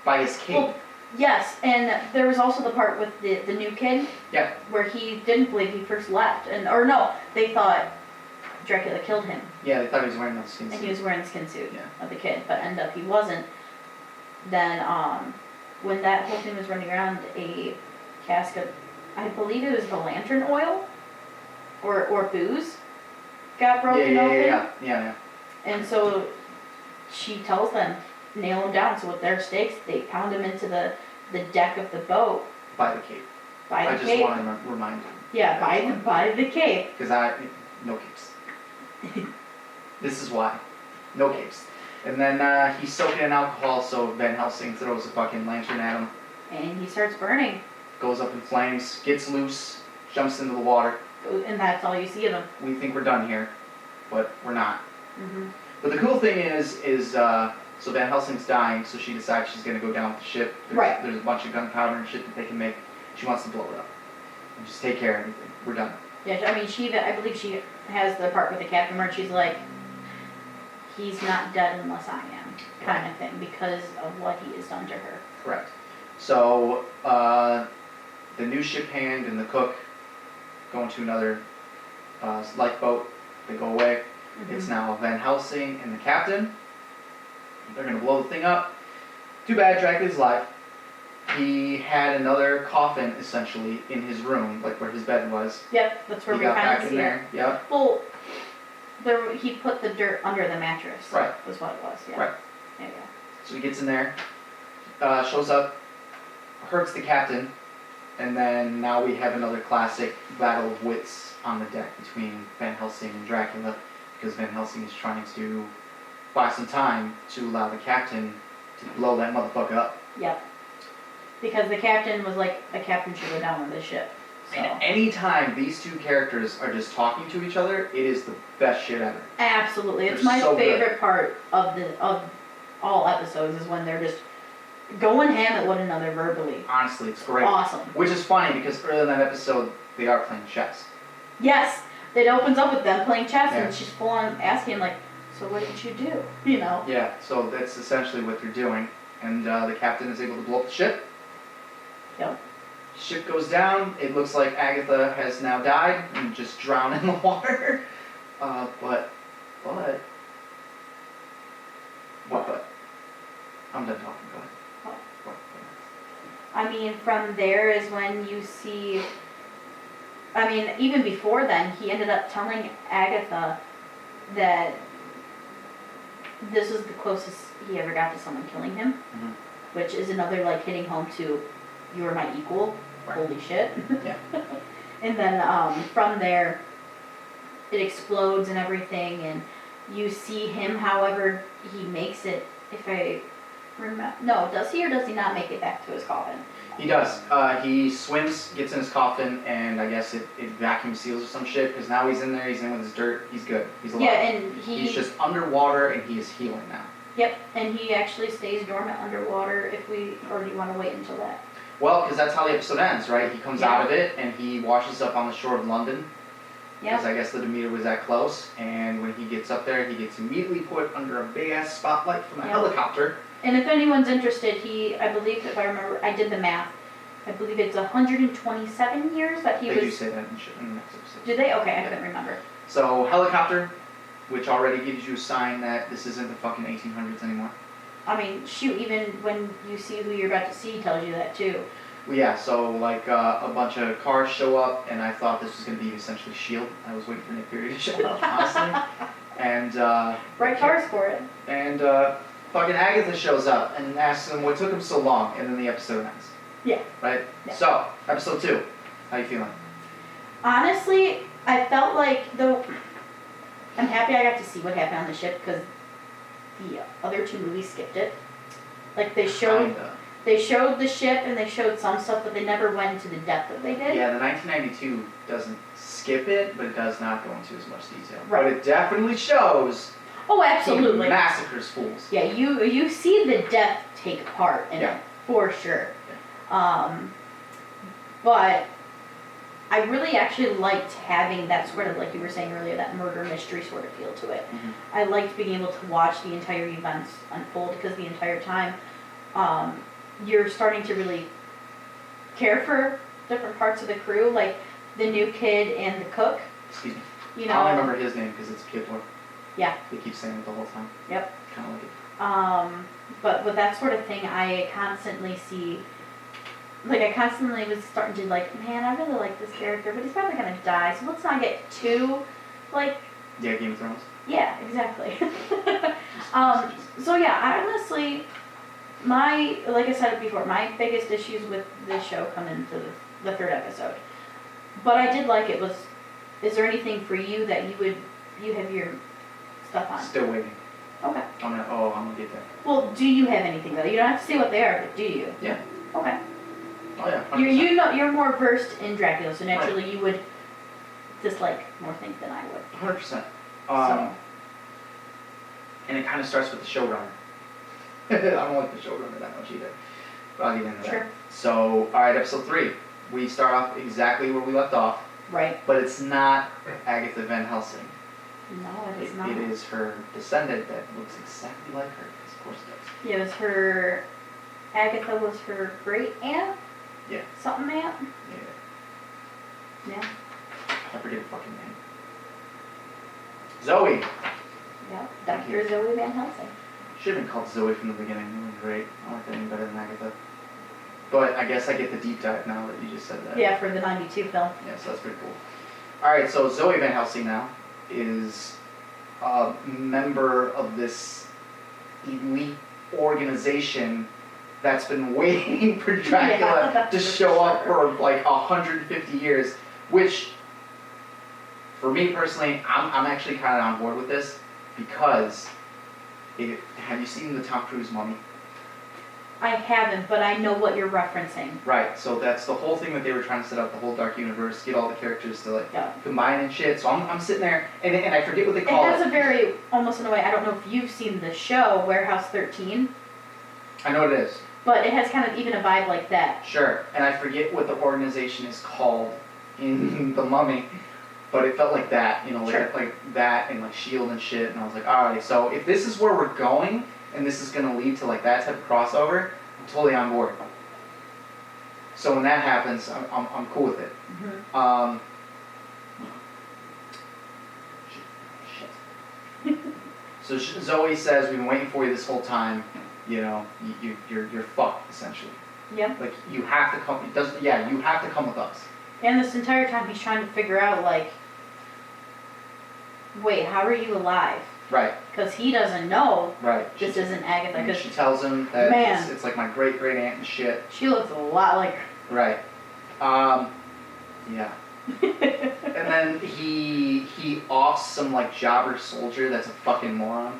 by his cape. Well, yes, and there was also the part with the new kid. Yeah. Where he didn't believe he first left, they thought Dracula killed him. Yeah, they thought he was wearing the skin suit. And he was wearing the skin suit Yeah. of the kid, but ended up he wasn't. Then, when that whole thing was running around, a cask of, I believe it was the lantern oil, or booze, got broken open. Yeah. And so she tells them, nail him down. So with their stakes, they pound him into the deck of the boat By the cape. by the I just cape. want to remind you. Yeah, by the cape. Because no capes. This is why. No capes. And then he's soaking in alcohol, so Van Helsing throws a fucking lantern at him. And he starts burning. Goes up in flames, gets loose, jumps into the water. And that's all you see of him. We think we're done here, but we're not. Mm-hmm. But the cool thing is so Van Helsing's dying, so she decides she's going to go down with the ship. Right. There's a bunch of gunpowder and shit that they can make. She wants to blow it up. And just take care of everything. We're done. Yeah, I mean, I believe she has the part with the captain where she's like, he's not dead unless I am, kind of thing, because of what he has done to her. Correct. So the new ship hand and the cook go into another lifeboat. They go away. Mm-hmm. It's now Van Helsing and the captain. They're going to blow the thing up. Too bad Dracula's alive. He had another coffin, essentially, in his room, like where his bed was. Yep, that's where He we got kind back of in see it. there. Yep. Well, he put the dirt under the mattress. Right. Was what it was. Yeah. Right. There you go. So he gets in there, shows up, hurts the captain, and then now we have another classic battle of wits on the deck between Van Helsing and Dracula, because Van Helsing is trying to buy some time to allow the captain to blow that motherfucker up. Yep. Because the captain was like, a captain should go down with the ship. So. And anytime these two characters are just talking to each other, it is the best shit ever. Absolutely. It's They're my so favorite good. part of all episodes is when they're just going ham at one another verbally. Honestly, it's great. Awesome. Which is funny because earlier in that episode, they are playing chess. Yes. It opens up with them playing chess Yeah. and she's full on asking like, so what did you do? You know? Yeah, so that's essentially what they're doing. And the captain is able to blow up the ship. Yep. Ship goes down. It looks like Agatha has now died and just drowned in the water. But. What? I'm done talking. Go ahead. What? What? I mean, from there is when you see, I mean, even before then, he ended up telling Agatha that this was the closest he ever got to someone killing him, Mhm. which is another, like, hitting home to, you are my equal, Right. holy shit. Yeah. And then from there, it explodes and everything, and you see him, however, he makes it, if I remember, no, does he or does he not make it back to his coffin? He does. He swims, gets in his coffin, and I guess it vacuum seals or some shit, because now he's in there, he's in with his dirt, he's good. He's alive. Yeah, and He's just underwater, and he is healing now. Yep, and he actually stays dormant underwater if we, or do you want to wait until that? Well, because that's how the episode ends, right? He comes Yeah. out of it, and he washes up on the shore of London. Because Yeah, I guess the Demeter was that close, and when he gets up there, he gets immediately put under a big-ass spotlight from a Yeah. helicopter. and if anyone's interested, I believe, if I remember, I did the math, I believe it's 127 years that he They do was, say that in the next episode. did they? Okay, I Yeah. couldn't remember. So, helicopter, which already gives you a sign that this isn't the fucking 1800s anymore. I mean, shoot, even when you see who you're about to see tells you that too. Well, yeah, so, like, a bunch of cars show up, and I thought this was going to be essentially S.H.I.E.L.D. I was waiting for Nick Fury to show up, honestly. And, Right cars for it. And fucking Agatha shows up and asks him what took him so long, and then the episode ends. Yeah. Right? Yeah. So, episode 2. How you feeling? Honestly, I felt like, though, I'm happy I got to see what happened on the ship because the other two movies skipped it. Like they showed the ship and they showed some stuff, but they never went into the depth that they did. Yeah, the 1992 doesn't skip it, but it does not go into as much detail. Right. But it definitely shows Oh, he absolutely. massacres fools. Yeah, you see the death take part in Yeah. it for sure. But I really actually liked having that sort of, like you were saying earlier, that murder mystery sort of feel to it. Mhm. I liked being able to watch the entire events unfold because the entire time you're starting to really care for different parts of the crew, like the new kid and the cook. Excuse me. You I don't know, remember his name because it's Kipler. Yeah. They keep saying it the whole time. Yep. Kind of like it. But with that sort of thing, I constantly see, like I constantly was starting to like, man, I really like this character, but he's probably gonna die, so let's not get too, like, Yeah, Game of Thrones. yeah, exactly. So yeah, I honestly, like I said before, my biggest issues with this show come into the third episode. But I did like it. Is there anything for you that you have your stuff on? Still waiting. Okay. I'm gonna get there. Well, do you have anything though? You don't have to say what they are, but do you? Yeah. Okay. Oh yeah. 100%. You're more versed in Dracula, so naturally you would dislike more things than I would. 100%. So. And it kind of starts with the showrunner. I don't like the showrunner that much either. But I'll get into that. Sure. So, alright, episode 3. We start off exactly where we left off. Right. But it's not Agatha Van Helsing. No, it is not. It is her descendant that looks exactly like her. Of course it does. Yeah, it was her. Agatha was her great aunt. Yeah. Something aunt. Yeah. Yeah. I forget her fucking name. Zoe. Yeah. Dr. Zoe Van Helsing. Should have been called Zoe from the beginning. It was great. I like that any better than Agatha. But I guess I get the deep dive now that you just said that. Yeah, for the '92 film. Yeah, so that's pretty cool. Alright, so Zoe Van Helsing now is a member of this elite organization that's been waiting for Dracula to show up for like 150 years, which, for me personally, I'm actually kind of on board with this because, have you seen the Tom Cruise Mummy? I haven't, but I know what you're referencing. Right, so that's the whole thing that they were trying to set up, the whole dark universe, get all the characters to like Yeah. combine and shit. So I'm sitting there, and I forget what they call it. It has a very, almost in a way, I don't know if you've seen the show, Warehouse 13, I know what it is. but it has kind of even a vibe like that. Sure, and I forget what the organization is called in The Mummy, but it felt like that, you know, like that and like S.H.I.E.L.D. and shit, and I was like, alright, so if this is where we're going, and this is going to lead to like that type of crossover, I'm totally on board. So when that happens, I'm cool with it. Mm-hmm. Shit. So Zoe says, we've been waiting for you this whole time, you know, you're fucked, essentially. Yep. Like, you have to come, you have to come with us. And this entire time he's trying to figure out, like, wait, how are you alive? Right. Because he doesn't know Right. this isn't Agatha. And Because she tells him that Man. it's like my great-great aunt and shit. she looks a lot like her. Right. Yeah. And then he offs some like jobber soldier that's a fucking moron.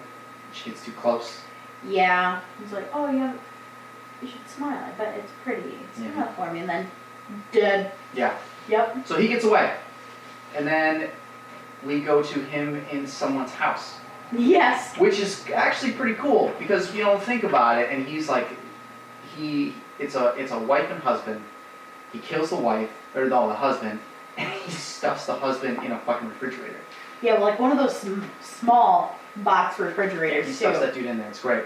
She gets too close. Yeah. He's like, oh, you should smile. I bet it's pretty. Smile Yeah. for me. And then, dead. Yeah. Yep. So he gets away. And then we go to him in someone's house. Yes. Which is actually pretty cool because you don't think about it, and he's like, it's a wife and husband. He kills the wife, or no, the husband, and he stuffs the husband in a fucking refrigerator. Yeah, well, like one of those small box refrigerators He too. stuffs that dude in there. It's great.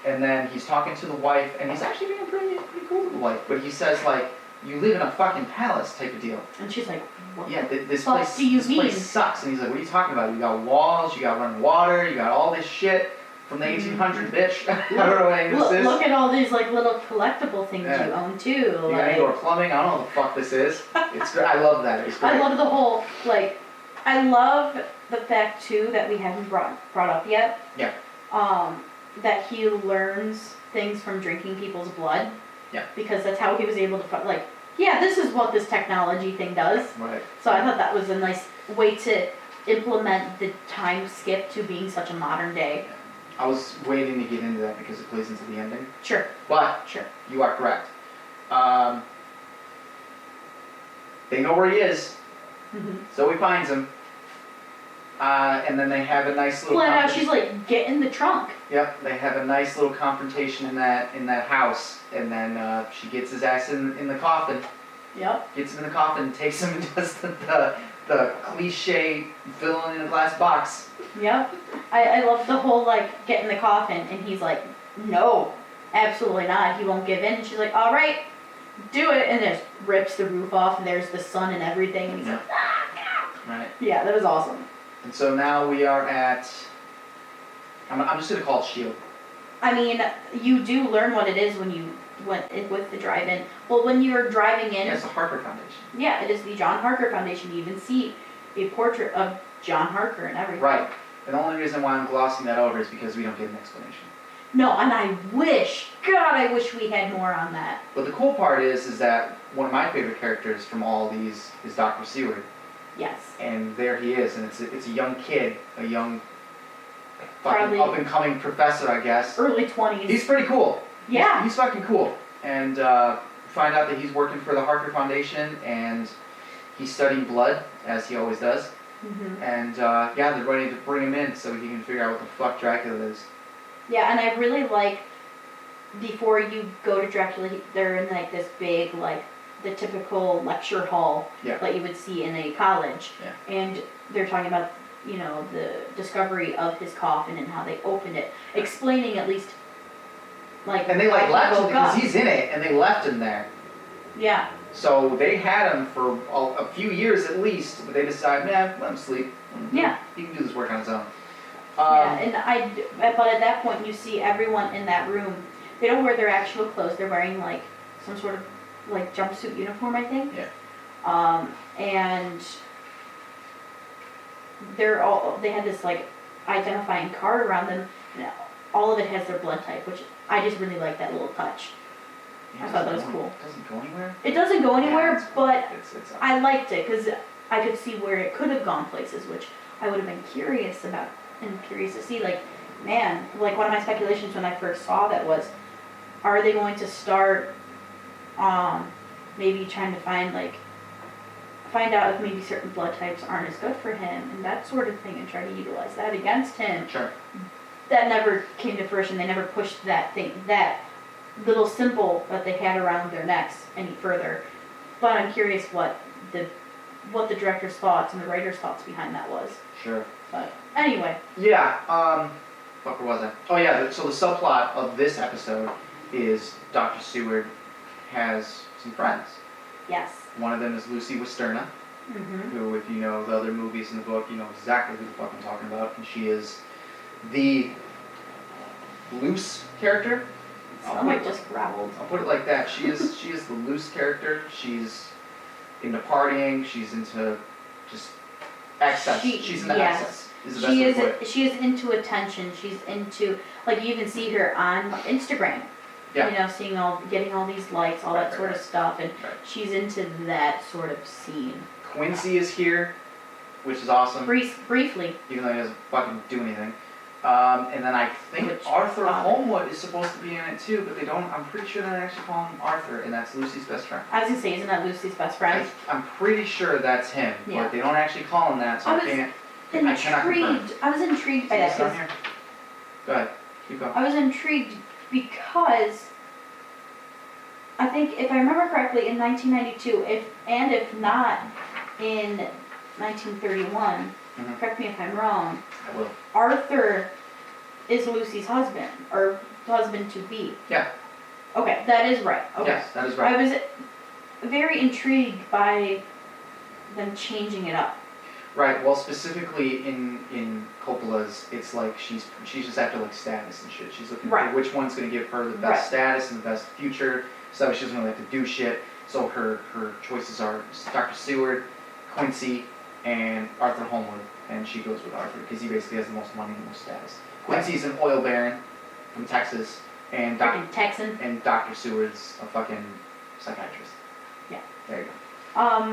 And then he's talking to the wife, and he's actually being pretty cool with the wife. But he says like, "You live in a fucking palace," type of deal. And she's like, what Yeah, this fuck place. do you this mean? place sucks. And he's like, "What are you talking about? You got walls, you got running water, you got all this shit from the 1800s, bitch." I don't know what any of this is. Look at all these like little collectible things Yeah. you own too. You got Like, indoor plumbing? I don't know what the fuck this is. It's great. I love that. It's great. I love the whole like. I love the fact too that we haven't brought up yet. Yeah. That he learns things from drinking people's blood. Yeah. Because that's how he was able to like. Yeah, this is what this technology thing does. Right. So I thought that was a nice way to implement the time skip to being such a modern day. I was waiting to get into that because it plays into the ending. Sure. But Sure. you are correct. They know where he is, Mm-hmm. so he finds him. And then they have a nice little. Well, now she's like, get in the trunk. Yep, they have a nice little confrontation in that house, and then she gets his ass in the coffin. Yep. Gets him in the coffin, takes him and does the cliche villain in a glass box. Yep. I love the whole like get in the coffin and he's like, no, absolutely not. He won't give in. And she's like, all right, do it. And just rips the roof off and there's the sun and everything. And he's like, ah. Right. Yeah, that was awesome. And so now we are at. I'm just gonna call it S.H.I.E.L.D. I mean, you do learn what it is when you went in with the drive-in. Well, when you're driving in. Yeah, it's the Harper Foundation. Yeah, it is the John Harker Foundation. You even see a portrait of John Harker and everything. Right. And the only reason why I'm glossing that over is because we don't get an explanation. No, and I wish we had more on that. But the cool part is that one of my favorite characters from all these is Dr. Seward. Yes. And there he is, and it's a young kid, a young, fucking Probably up-and-coming professor, I guess. early 20s. He's pretty cool. Yeah. He's fucking cool. And find out that he's working for the Harker Foundation, and he's studying blood, as he always does. Mm-hmm. And yeah, they're ready to bring him in so he can figure out what the fuck Dracula is. Yeah, and I really like, before you go to Dracula, they're in like this big, like, the typical lecture hall that you would see in a college. Yeah. And they're talking about, you know, the discovery of his coffin and how they opened it, explaining at least, like, And they like why he left him woke because up. he's in it, and they left him there. Yeah. So they had him for a few years at least, but they decided, man, let him sleep. Yeah. He can do this work on his own. Yeah, and but at that point you see everyone in that room, they don't wear their actual clothes, they're wearing like some sort of like jumpsuit uniform, I think. Yeah. And they had this like identifying card around them, and all of it has their blood type, which I just really like that little touch. I thought that was cool. It doesn't go anywhere? It doesn't go anywhere, Yeah, but it's I liked it because I could see where it could have gone places, which I would have been curious about and curious to see. Like, man, like one of my speculations when I first saw that was, are they going to start maybe trying to find out if maybe certain blood types aren't as good for him and that sort of thing and try to utilize that against him. Sure. That never came to fruition. They never pushed that little symbol that they had around their necks any further. But I'm curious what the director's thoughts and the writer's thoughts behind that was. Sure. But anyway. Yeah, fuck, where was I? Oh yeah, so the subplot of this episode is Dr. Seward has some friends. Yes. One of them is Lucy Westerna, Mm-hmm. who, if you know the other movies in the book, you know exactly who the fuck I'm talking about. And she is the loose character. Somebody just growled. I'll put it like that. She is the loose character. She's into partying. She's into just excess. She's into excess. Is the best way to put it. She is into attention. She's into, like, you even see her on Instagram. Yeah. You know, getting all these likes, all that sort of stuff, and Right. she's into that sort of scene. Quincy is here, which is awesome. Briefly. Even though he doesn't fucking do anything. And then I think Arthur Holmwood is supposed to be in it too, but they don't. I'm pretty sure they actually call him Arthur, and that's Lucy's best friend. I was gonna say, isn't that Lucy's best friend? I'm pretty sure that's him, Yeah. but they don't actually call him that, so I can't. I cannot confirm. I was intrigued by See this that. down here? Go ahead. Keep going. I was intrigued because I think, if I remember correctly, in 1992, if not in 1931, Mhm. correct me if I'm wrong, I will. Arthur is Lucy's husband, or husband to be. Yeah. Okay, that is right. Okay. Yes, that is right. I was very intrigued by them changing it up. Right. Well, specifically in Coppola's, it's like she's just after like status and shit. She's looking for which one's going to give her the best status and the best future. So she doesn't really have to do shit. So her choices are Dr. Seward, Quincy, and Arthur Holmwood, and she goes with Arthur because he basically has the most money and the most status. Quincy's an oil baron from Texas, and Freaking Texan. And Dr. Seward's a fucking psychiatrist. Yeah. There you go.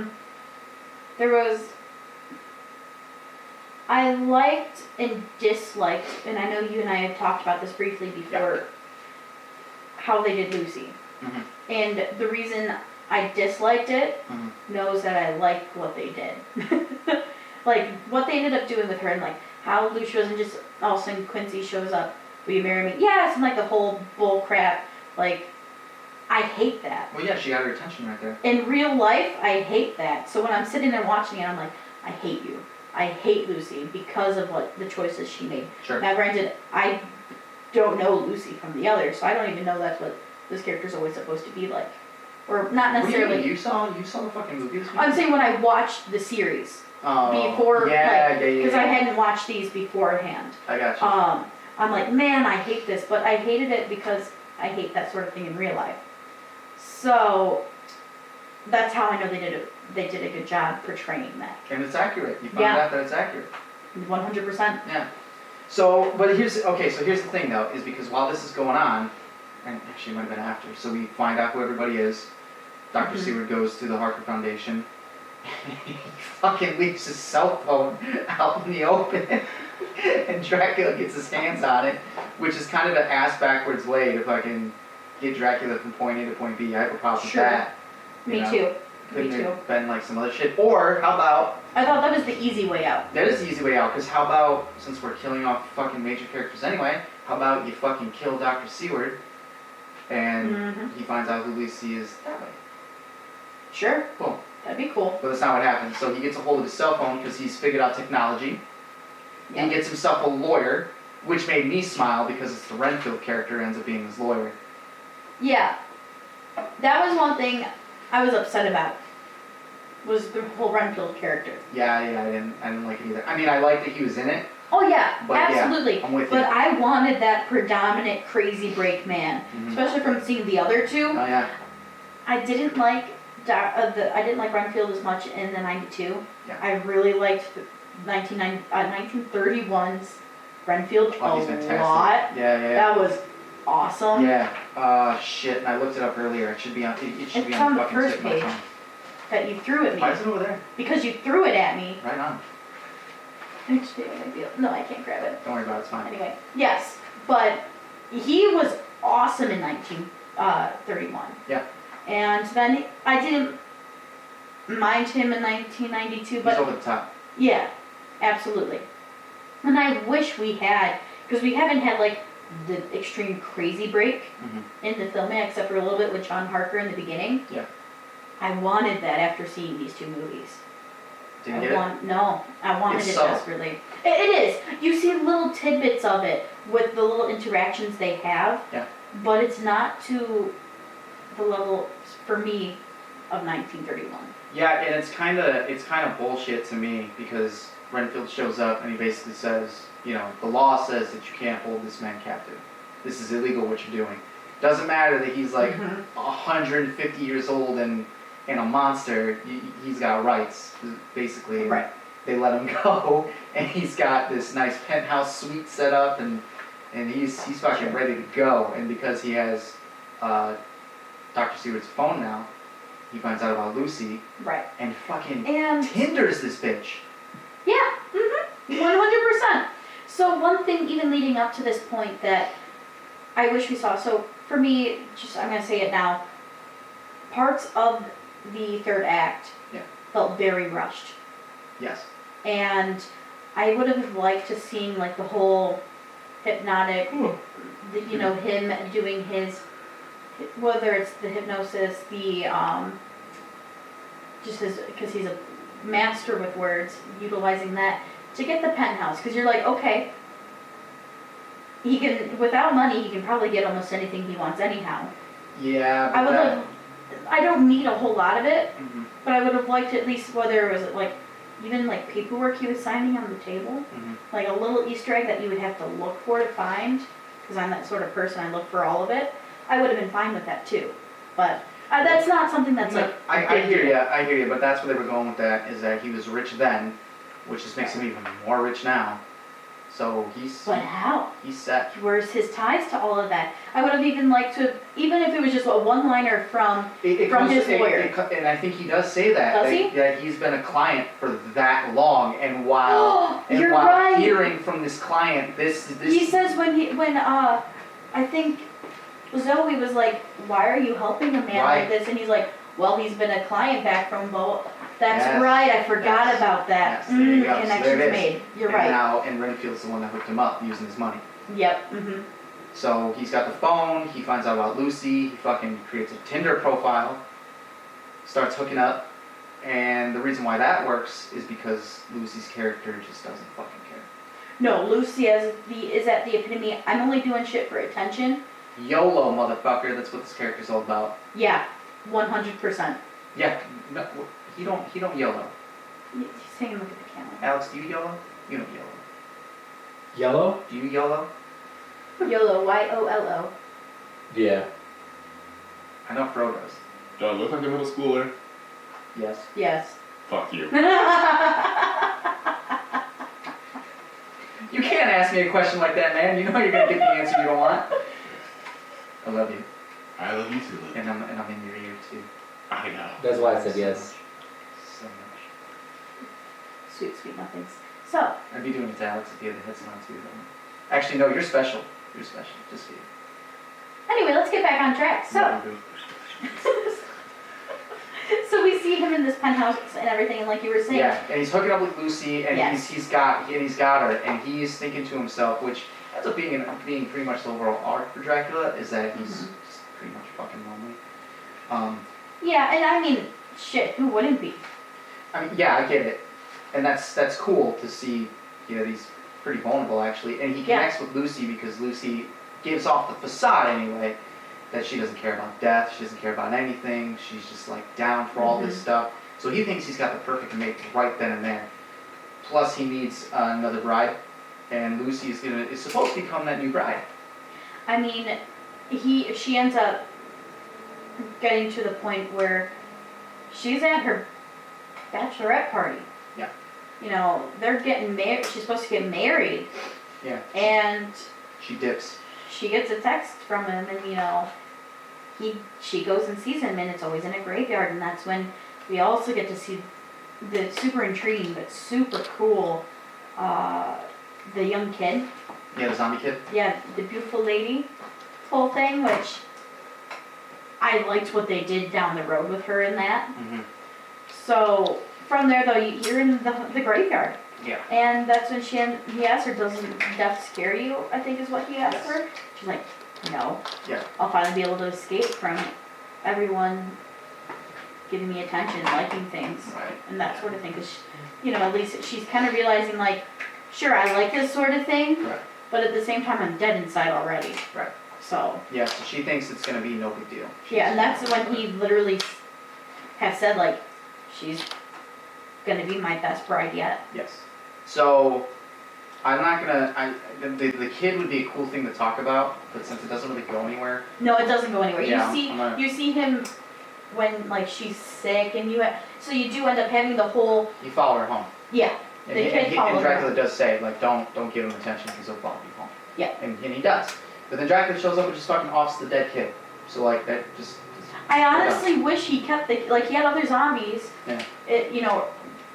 I liked and disliked, and I know you and I have talked about this briefly before, how they did Lucy. Mm-hmm. And the reason I disliked it knows that I liked what they did. Like, what they ended up doing with her, and like, how Lucy wasn't just all of a sudden Quincy shows up, will you marry me? Yes, and like the whole bull crap, like, I hate that. Well, yeah, she got her attention right there. In real life, I hate that. So when I'm sitting there watching it, I'm like, I hate you. I hate Lucy because of what the choices she made. Sure. Now, granted, I don't know Lucy from the others, so I don't even know that's what this character's always supposed to be like. Or not necessarily. What do you mean? You saw the fucking movie this week? I'm saying when I watched the series. Oh, Before, yeah. Because I hadn't watched these beforehand. I got you. I'm like, man, I hate this, but I hated it because I hate that sort of thing in real life. So that's how I know they did a good job portraying that. And it's accurate. You found out that it's accurate. 100%. Yeah. So, but here's the thing though, is because while this is going on, and actually it might have been after, so we find out who everybody is. Dr. Seward goes to the Harker Foundation. He fucking leaves his cell phone out in the open, and Dracula gets his hands on it, which is kind of an ass backwards way to fucking get Dracula from point A to point B. I have a problem with that. Me too. Couldn't Me too. have been like some other shit. Or how about? I thought that was the easy way out. That is the easy way out, because how about, since we're killing off fucking major characters anyway, how about you fucking kill Dr. Seward, and he finds out who Lucy is that way. Sure. Boom. That'd be cool. But that's not what happens. So he gets a hold of his cell phone because he's figured out technology. Yep. He gets himself a lawyer, which made me smile because it's the Renfield character ends up being his lawyer. Yeah. That was one thing I was upset about, was the whole Renfield character. Yeah, I didn't like it either. I mean, I liked that he was in it. Oh yeah, But absolutely. yeah, I'm with but you. I wanted that predominant crazy break man, especially from seeing the other two. Oh yeah. I didn't like I didn't like Renfield as much in the '92. Yeah. I really liked 1931's Renfield Oh, he's a fantastic. lot. Yeah. That was awesome. Yeah. Shit. And I looked it up earlier. It should be on. It should It's be on on the the fucking first tip of my page. phone. That you threw at Why me is it over there? because you threw it at me. Right on. No, I can't grab it. Don't worry about it. It's fine. Anyway, yes, but he was awesome in 1931. Yeah. And then I didn't mind him in 1992, He's but over the top. yeah, absolutely. And I wish we had, because we haven't had like the extreme crazy break in the film yet, except for a little bit with John Harker in the beginning. Yeah. I wanted that after seeing these two movies. Didn't get it? No, I wanted It's it subtle. desperately. It is. You see little tidbits of it with the little interactions they have. Yeah. But it's not to the level, for me, of 1931. Yeah, and it's kind of bullshit to me because Renfield shows up and he basically says, you know, the law says that you can't hold this man captive. This is illegal what you're doing. Doesn't matter that he's like 150 years old and a monster. He's got rights, basically. Right. They let him go, and he's got this nice penthouse suite set up, and he's fucking ready to go. And because he has Dr. Seward's phone now, he finds out about Lucy. Right. And fucking And Tinders this bitch. yeah, 100%. So one thing even leading up to this point that I wish we saw, so for me, just I'm going to say it now, parts of the third act felt very rushed. Yes. And I would have liked to seen like the whole hypnotic, you know, him doing his, whether it's the hypnosis, the, just his, because he's a master with words, utilizing that to get the penthouse. Because you're like, okay, he can, without money, he can probably get almost anything he wants anyhow. Yeah, but I would have, I don't need a whole lot of it, Mhm. but I would have liked at least whether it was like, even like paperwork he was signing on the table, like a little Easter egg that you would have to look for to find, because I'm that sort of person, I look for all of it. I would have been fine with that too, but that's not something that's like. I hear you, but that's where they were going with that, is that he was rich then, which just makes him even more rich now. So But how? he's set. Where's his ties to all of that? I would have even liked to, even if it was just a one-liner from his lawyer. And I think he does say that. Does he? That he's been a client for that long, and while You're right. hearing from this client, this He says when I think Zoe was like, why are you helping a man like this? And he's like, well, he's been a client back from Bo. That's Yes. right, I forgot Yes. about that. Yes, there you go. So Connection's there it is. made. You're and right. And Renfield's the one that hooked him up using his money. Yep. So he's got the phone, he finds out about Lucy, he fucking creates a Tinder profile, starts hooking up, and the reason why that works is because Lucy's character just doesn't fucking care. No, Lucy is at the epitome. I'm only doing shit for attention. YOLO, motherfucker, that's what this character's all about. Yeah, 100%. Yeah, no, he don't YOLO. He's saying, look at the camera. Alex, do you YOLO? You don't YOLO. Yellow? Do you YOLO? YOLO, YOLO. Yeah. I know Fro does. Do I look like a middle schooler? Yes. Yes. Fuck you. You can't ask me a question like that, man. You know you're gonna get the answer you don't want. I love you, I love you too, Luke. and I'm in your ear too. I know. That's why I said yes. So much. Sweet, sweet nothings. So, I'd be doing it to Alex if he had the headset on too. Though. Actually, no, you're special. You're special. Just for you. anyway, let's get back on track. So, No, dude. so we see him in this penthouse and everything, and like you were saying, Yeah, and he's hooking up with Lucy, and Yes. he's got her, and he's thinking to himself, which ends up being pretty much the overall arc for Dracula, is that he's just pretty much fucking lonely. yeah, and I mean, shit, who wouldn't be? I mean, yeah, I get it, and that's cool to see. You know, he's pretty vulnerable actually, and he Yeah. connects with Lucy because Lucy gives off the facade anyway that she doesn't care about death, she doesn't care about anything, she's just like down for all this stuff. So he thinks he's got the perfect mate right then and there. Plus he needs another bride, and Lucy is supposed to become that new bride. I mean, she ends up getting to the point where she's at her bachelorette party. Yeah. You know, they're getting married. She's supposed to get married, Yeah. and She dips. she gets a text from him, and you know, she goes and sees him, and it's always in a graveyard, and that's when we also get to see the super intriguing but super cool, the young kid. Yeah, the zombie kid. Yeah, the beautiful lady whole thing, which I liked what they did down the road with her in that. Mm-hmm. So from there though, you're in the graveyard. Yeah. And that's when he asked her, doesn't death scare you? I think is what he asked Yes. her. She's like, no. Yeah. I'll finally be able to escape from everyone giving me attention, liking things, Right. and that sort of thing. Cause you know, at least she's kind of realizing like, sure, I like this sort of thing, Right. but at the same time, I'm dead inside already. Right. So. Yeah, so she thinks it's gonna be no big deal. Yeah, and that's when he literally has said like, she's gonna be my best bride yet. Yes. So, I'm not gonna. The kid would be a cool thing to talk about, but since it doesn't really go anywhere. No, it doesn't go anywhere. Yeah, You see him when like she's sick, and so you do end up having the whole You follow her home. yeah. And, The kid and followed her. Dracula does say, like, don't give him attention because he'll follow you home. Yeah. And he does. But then Dracula shows up and just fucking offs the dead kid. So like that just. I honestly wish he kept he had other zombies. Yeah. You know,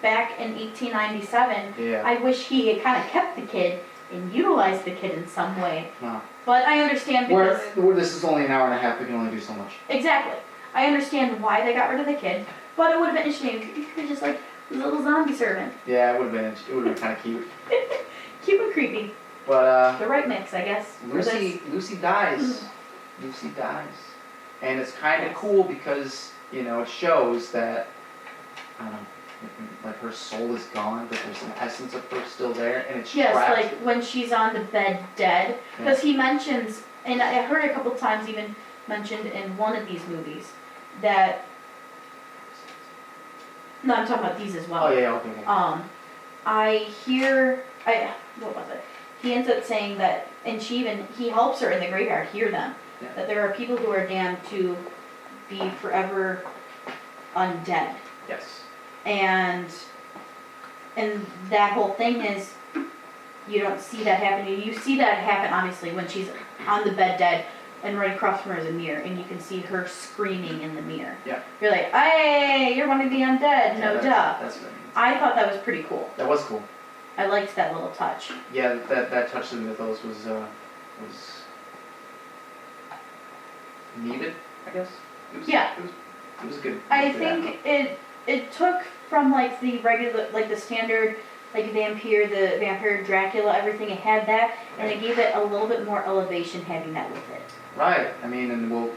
back in 1897. Yeah. I wish he had kind of kept the kid and utilized the kid in some way. No. But I understand because This is only an hour and a half. We can only do so much. exactly. I understand why they got rid of the kid, but it would have been interesting if you could just like a little zombie servant. Yeah, it would have been kind of cute. Cute and creepy. But The right mix, I guess. for this. Lucy dies. Lucy dies. And it's kind of cool because, you know, it shows that, I don't know, like her soul is gone, but there's an essence of her still there, and it's Yes, trapped. like when she's on the bed dead. Because he mentions, and I heard a couple times even mentioned in one of these movies, that, no, I'm talking about these as well. Oh, yeah, okay. What was it? He ends up saying that, and he helps her in the graveyard hear them, Yeah. that there are people who are damned to be forever undead. Yes. And that whole thing is, you don't see that happening. You see that happen, obviously, when she's on the bed dead, and right across from her is a mirror, and you can see her screaming in the mirror. Yeah. You're like, hey, you're one of the undead, no duh. That's what it means. I thought that was pretty cool. That was cool. I liked that little touch. Yeah, that touch of the mythos was needed, I guess. Yeah. It was a good. I good think it took from like the regular, like the standard, like vampire Dracula, everything. It had that, and it gave it a little bit more elevation having that with it. Right. I mean, and we'll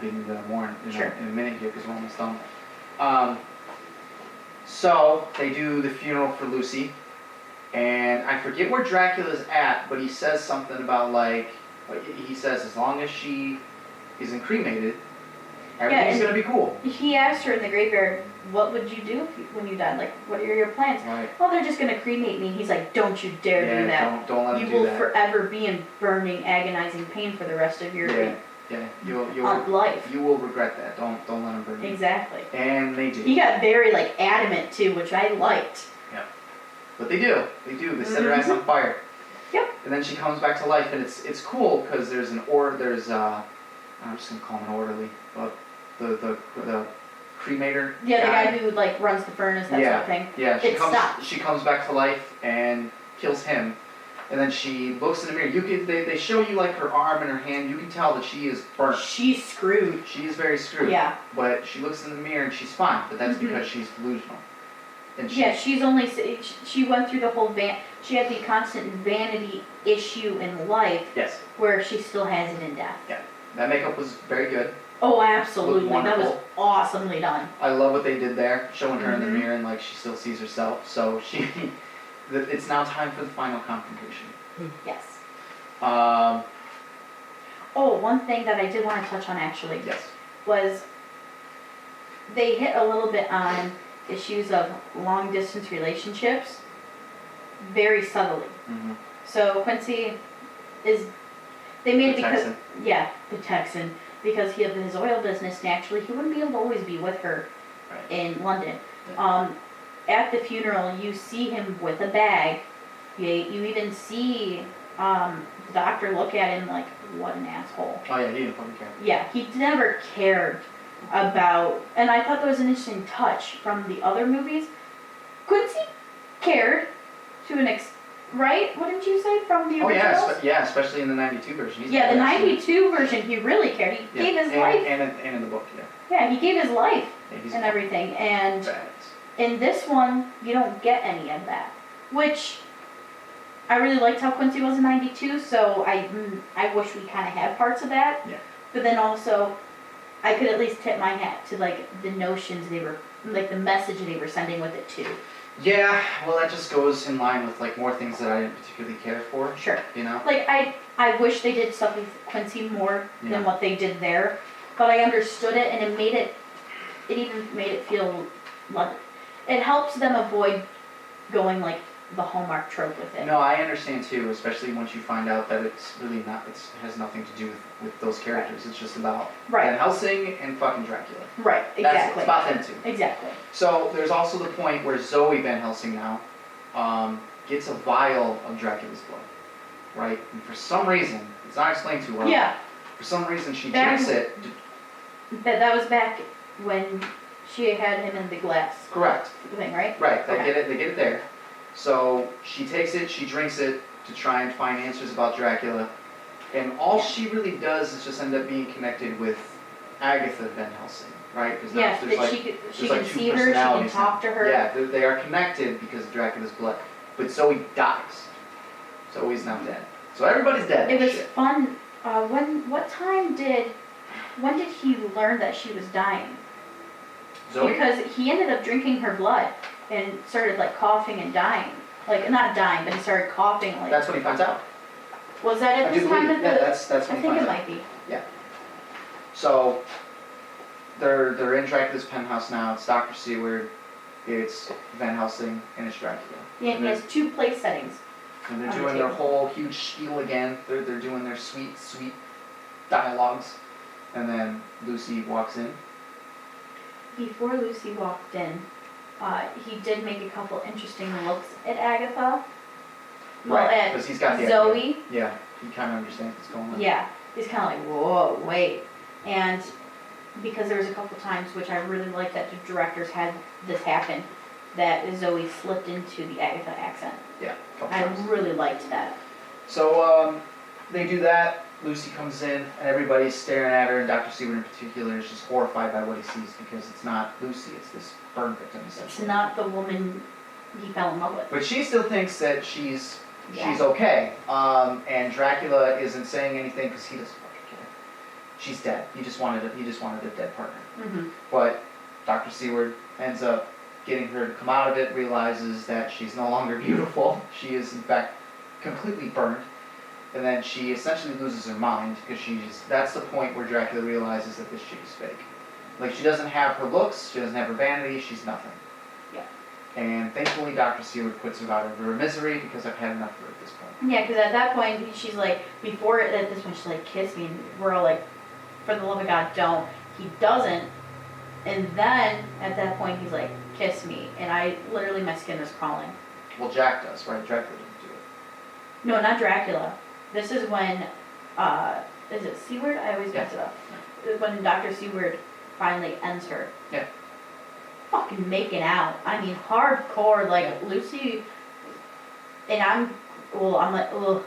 get into that more in Sure. a minute here because we're almost done. So they do the funeral for Lucy, and I forget where Dracula's at, but he says something about like he says as long as she isn't cremated, everything's gonna be cool. He asked her in the graveyard, "What would you do when you died? Like, what are your plans?" Right. Well, they're just gonna cremate me. He's like, "Don't you dare do that. Don't let him You do will that. forever be in burning, agonizing pain for the rest of your Life. life." You will regret that. Don't let him burn you. Exactly. And they do. He got very like adamant too, which I liked. But they do. They set her ass on fire. Yep. And then she comes back to life, and it's cool because there's I'm just gonna call him an orderly, but the cremator. Yeah, the guy who like runs the furnace, that sort of thing. Yeah, It stopped. she comes back to life and kills him. And then she looks in the mirror. They show you like her arm and her hand. You can tell that she is burnt. She's screwed. She is very screwed. Yeah. But she looks in the mirror and she's fine. But that's Mhm. because she's delusional. And Yeah, she went through the whole she had the constant vanity issue in life Yes. where she still has it in death. That makeup was very good. Oh, absolutely. Looked That was wonderful. awesomely done. I love what they did there, showing her in the Mhm. mirror and like she still sees herself. So it's now time for the final confrontation. Yes. Um, Oh, one thing that I did want to touch on actually yes. was they hit a little bit on issues of long distance relationships very subtly. Mm-hmm. So Quincy they made it The because, Texan. yeah, the Texan, because he has his oil business. Naturally, he wouldn't be able to always be with her Right. in London. At the funeral, you see him with a bag. You even see the doctor look at him like, what an asshole. Oh yeah, he didn't fucking care. Yeah, he never cared about, and I thought that was an interesting touch from the other movies. Quincy cared to an right? What did you say from the Oh originals? yeah, especially in the '92 version. He's Yeah, the badass. '92 version, he really cared. He Yeah, gave his and, life. and in the book, yeah. Yeah, he gave his life Yeah, he's and everything. And badass. in this one, you don't get any of that, which I really liked how Quincy was in '92. So I wish we kind of had parts of that. Yeah. But then also, I could at least tip my hat to like the notions they were, like the message they were sending with it too. Yeah, well that just goes in line with like more things that I didn't particularly care for. Sure. You know? Like I wish they did stuff with Quincy more Yeah. than what they did there, but I understood it and it even made it feel like it helps them avoid going like the Hallmark trope with it. No, I understand too, especially once you find out that it's really not, it has nothing to do with those characters. It's just about Right. Van Helsing and fucking Dracula. Right, It's exactly. about them two. Exactly. So there's also the point where Zoe Van Helsing now gets a vial of Dracula's blood, right? And for some reason, it's not explained too well. Yeah, For some reason, she That- drinks it. that was back when she had him in the glass Correct. thing, right? Right. They Okay. get it. They get it there. So she takes it. She drinks it to try and find answers about Dracula, and all she really does is just end up being connected with Agatha Van Helsing, right? Because Yes, there's that like she there's like can two see her, she can personalities talk to her. Yeah, they are connected because of Dracula's blood. But Zoe dies. Zoe's now dead. So everybody's dead. It was Shit. fun. When did he learn that she was dying? Zoe. Because he ended up drinking her blood and started like coughing and dying. Like not dying, but he started coughing like. That's when he finds out. Was that I at do this time believe. that Yeah, the? that's I when he think finds it out. might be. So they're in Dracula's penthouse now. It's Dr. Seward, it's Van Helsing, and it's Dracula. Yeah, and he has two place settings. And they're on the doing their table. whole huge spiel again. They're doing their sweet dialogues. And then Lucy walks in. Before Lucy walked in, he did make a couple interesting looks at Agatha. Well, Right, at because he's got the Zoe. idea. Yeah, he kind of understands what's going on. Yeah, he's kind of like, whoa, wait. And because there was a couple times, which I really like that the directors had this happen, that Zoe slipped into the Agatha accent. Yeah, a couple I times. really liked that. So they do that. Lucy comes in, and everybody's staring at her, and Dr. Seward in particular is just horrified by what he sees because it's not Lucy, it's this burn victim It's essentially. not the woman he fell in love with. But she still thinks that she's Yeah. okay. And Dracula isn't saying anything because he doesn't fucking care. She's dead. He just wanted a dead partner. Mm-hmm. But Dr. Seward ends up getting her to come out of it, realizes that she's no longer beautiful. She is in fact completely burned. And then she essentially loses her mind because that's the point where Dracula realizes that this chick is fake. Like she doesn't have her looks, she doesn't have her vanity, she's nothing. Yeah. And thankfully Dr. Seward puts her out of her misery because I've had enough of her at this point. Yeah, because at that point, she's like, before at this point, she's like, kiss me. And we're all like, for the love of God, don't. He doesn't. And then, at that point, he's like, kiss me. And literally, my skin was crawling. Well, Jack does, right? Dracula doesn't do it. No, not Dracula. This is when, is it Seward? I always mess it up. This is when Dr. Seward finally ends her. Yeah. Fucking making out. I mean, hardcore, like, Yeah. Lucy, and I'm like, ugh,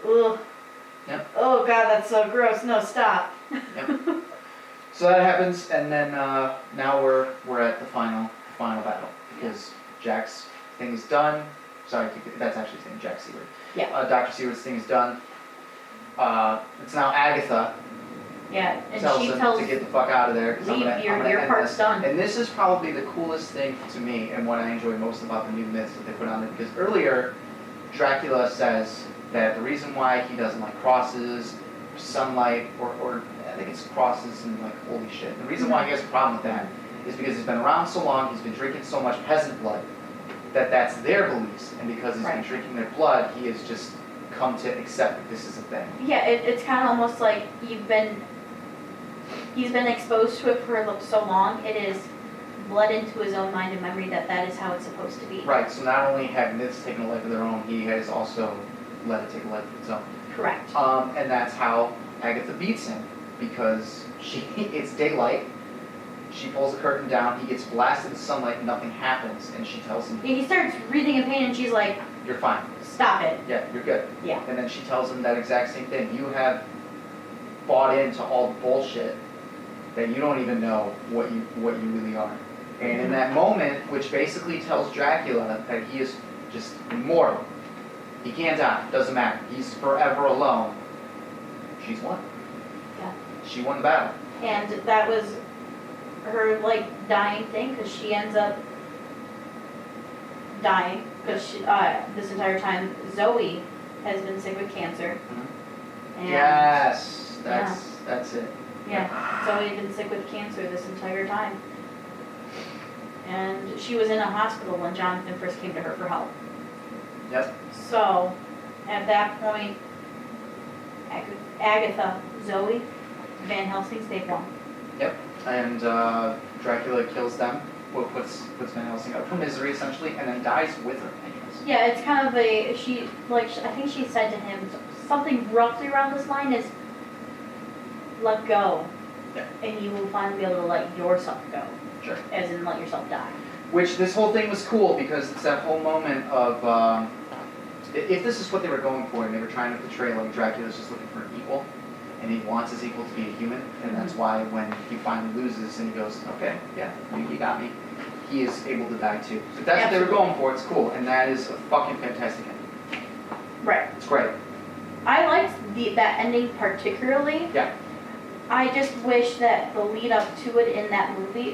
ugh. Yep. Oh god, that's so gross. No, stop. So that happens, and then now we're at the final battle because Jack's thing is done. Sorry, that's actually his name, Jack Seward. Yeah. Dr. Seward's thing is done. It's now Agatha Yeah, and tells she him tells, to get the fuck out of there because I'm leave, gonna your end part's this. done. And this is probably the coolest thing to me, and what I enjoy most about the new myths that they put on it. Because earlier, Dracula says that the reason why he doesn't like crosses, sunlight, or I think it's crosses and like holy shit. The reason why he has a problem with that is because he's been around so long, he's been drinking so much peasant blood, that's their beliefs, and because he's been Right. drinking their blood, he has just come to accept that this is a thing. Yeah, it's kind of almost like he's been exposed to it for so long, it is bled into his own mind and memory that is how it's supposed to be. Right, so not only have myths taken a life of their own, he has also let it take a life of its own. Correct. And that's how Agatha beats him, because it's daylight, she pulls the curtain down, he gets blasted with sunlight, nothing happens, and she tells him, Yeah, he starts breathing in pain and she's like, you're fine, stop it. yeah, you're good. Yeah. And then she tells him that exact same thing, you have bought into all the bullshit that you don't even know what you really are. And in that moment, which basically tells Dracula that he is just immortal, he can't die, doesn't matter, he's forever alone, she's won. Yeah. She won the battle. And that was her, like, dying thing, because she ends up dying, because this entire time Zoe has been sick with cancer. And Yes, that's it. yeah, Zoe had been sick with cancer this entire time. And she was in a hospital when Jonathan first came to her for help. Yep. So, at that point, Agatha, Zoe, Van Helsing's, they've won. Yep. And Dracula kills them, puts Van Helsing out of misery essentially, and then dies with her. I guess. Yeah, it's kind of I think she said to him something roughly around this line is, let go. Yeah. And you will finally be able to let yourself go. Sure. As in let yourself die. Which this whole thing was cool because it's that whole moment of if this is what they were going for and they were trying to portray like Dracula's just looking for an equal and he wants his equal to be a human, and that's why when he finally loses and he goes, okay, yeah, you got me, he is able to die too. So if that's what they were going for, it's cool, and that is a fucking fantastic ending. Right. It's great. I liked that ending particularly. Yeah. I just wish that the lead up to it in that movie,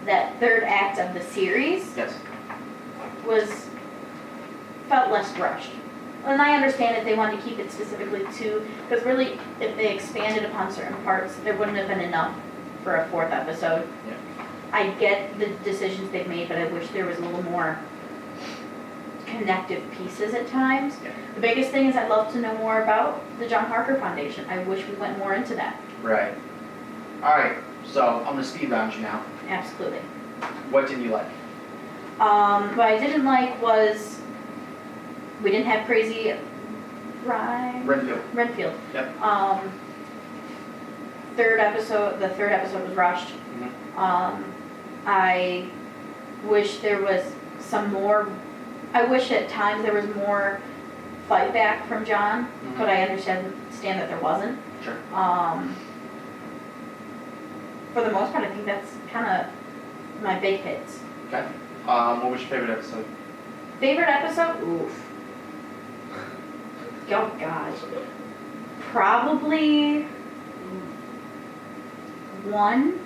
that third act of the series Yes. felt less rushed. And I understand if they wanted to keep it specifically to, because really, if they expanded upon certain parts, there wouldn't have been enough for a fourth episode. Yeah. I get the decisions they've made, but I wish there was a little more connective pieces at times. Yeah. The biggest thing is I'd love to know more about the John Harker Foundation. I wish we went more into that. Right. All right. So I'm gonna speed round you now. Absolutely. What did you like? What I didn't like was we didn't have crazy Renfield. Renfield. Yep. The third episode was rushed. Mm-hmm. I wish there was some more. I wish at times there was more fight back from John, Mhm. but I understand that there wasn't. Sure. For the most part, I think that's kind of my big hits. Okay. What was your favorite episode? Favorite episode? Oof. Oh gosh. Probably one.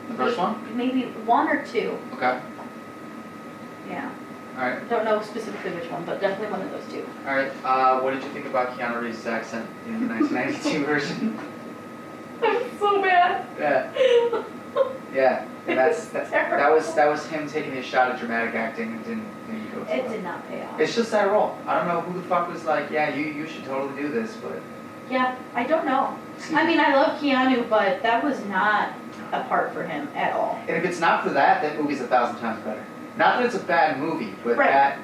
The first one? Maybe one or two. Okay. Yeah. All right. Don't know specifically which one, but definitely one of those two. All right. What did you think about Keanu Reeves' accent in the 1992 version? That was so bad. Yeah. Yeah. And that was him taking his shot at dramatic acting and didn't go so It well. did not pay off. It's just that role. I don't know who the fuck was like, yeah, you should totally do this, but. Yeah, I don't know. I mean, I love Keanu, but that was not a part for him at all. And if it's not for that, that movie's 1,000 times better. Not that it's a bad movie, but Right. that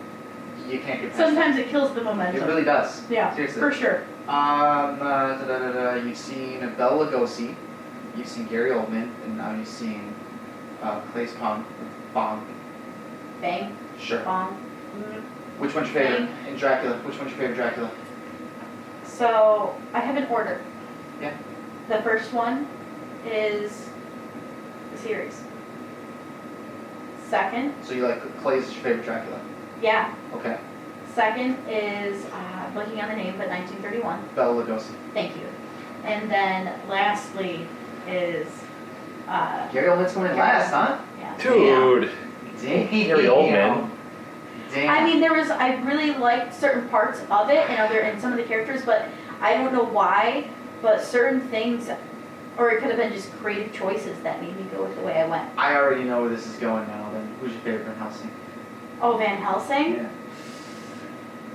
You can't get past Sometimes it kills the that. momentum. It really does. Yeah, Seriously. for sure. You've seen Bela Lugosi, you've seen Gary Oldman, and now you've seen Claes Bong. Bang, Sure. bong. Which one's your favorite in Dracula? Which one's your favorite Dracula? So I have an order. Yeah. The first one is the series. Second, So you like Claes is your favorite Dracula? yeah. Okay. Second is blanking on the name, but 1931. Bela Lugosi. Thank you. And then lastly is Gary Oldman's coming in last, huh? yeah. Dude. Damn. Gary Oldman. Damn. I mean, I really liked certain parts of it and some of the characters, but I don't know why, but certain things, or it could have been just creative choices that made me go with the way I went. I already know where this is going now. Then who's your favorite Van Helsing? Oh, Van Helsing? Yeah.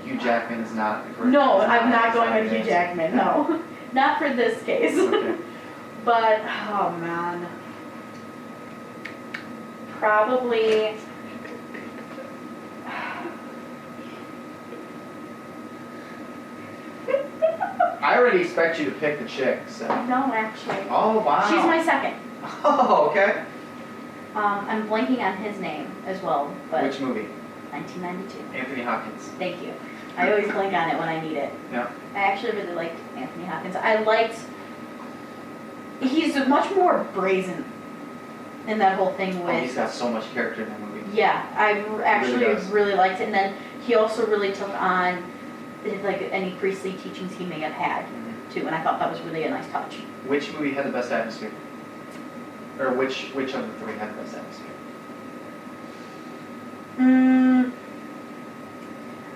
Hugh Jackman is not the correct. No, is I'm not is going with Hugh answer. Jackman, no. Not for this case. Okay. But, oh man. Probably. I already expect you to pick the chick. So. No, actually. Oh wow. She's my second. Oh okay. I'm blanking on his name as well, but Which movie? 1992. Anthony Hopkins. Thank you. I always blank on it when I need it. Yeah. I actually really liked Anthony Hopkins. He's much more brazen in that whole thing Oh, he's with, got so much character in that movie. yeah, I actually does. really liked it. And then he also really took on like any priestly teachings he may have had Mhm. too, and I thought that was really a nice touch. Which movie had the best atmosphere? Or which of the three had the best atmosphere?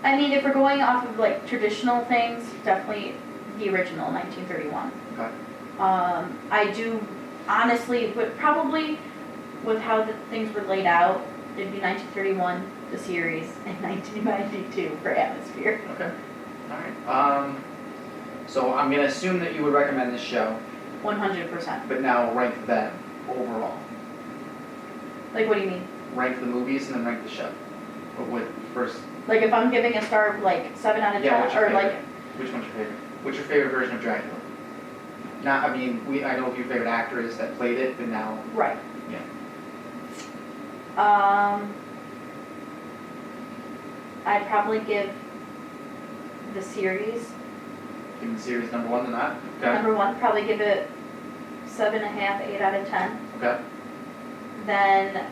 I mean, if we're going off of like traditional things, definitely the original 1931. Okay. I do honestly, but probably with how the things were laid out, it'd be 1931, the series, and 1992 for atmosphere. Okay. All right. So I'm gonna assume that you would recommend this show, 100%. but now rank them overall. Like, what do you mean? Rank the movies and then rank the show. But with first, Like, if I'm giving a star of like 7 out of 10, yeah, what's your or favorite? like, Which one's your favorite? What's your favorite version of Dracula? Not, I mean, I know who your favorite actor is that played it, but now, right. yeah. I'd probably give the series, Give the series number one to that. Okay. number one, probably give it 7.5, 8 out of 10. Okay. Then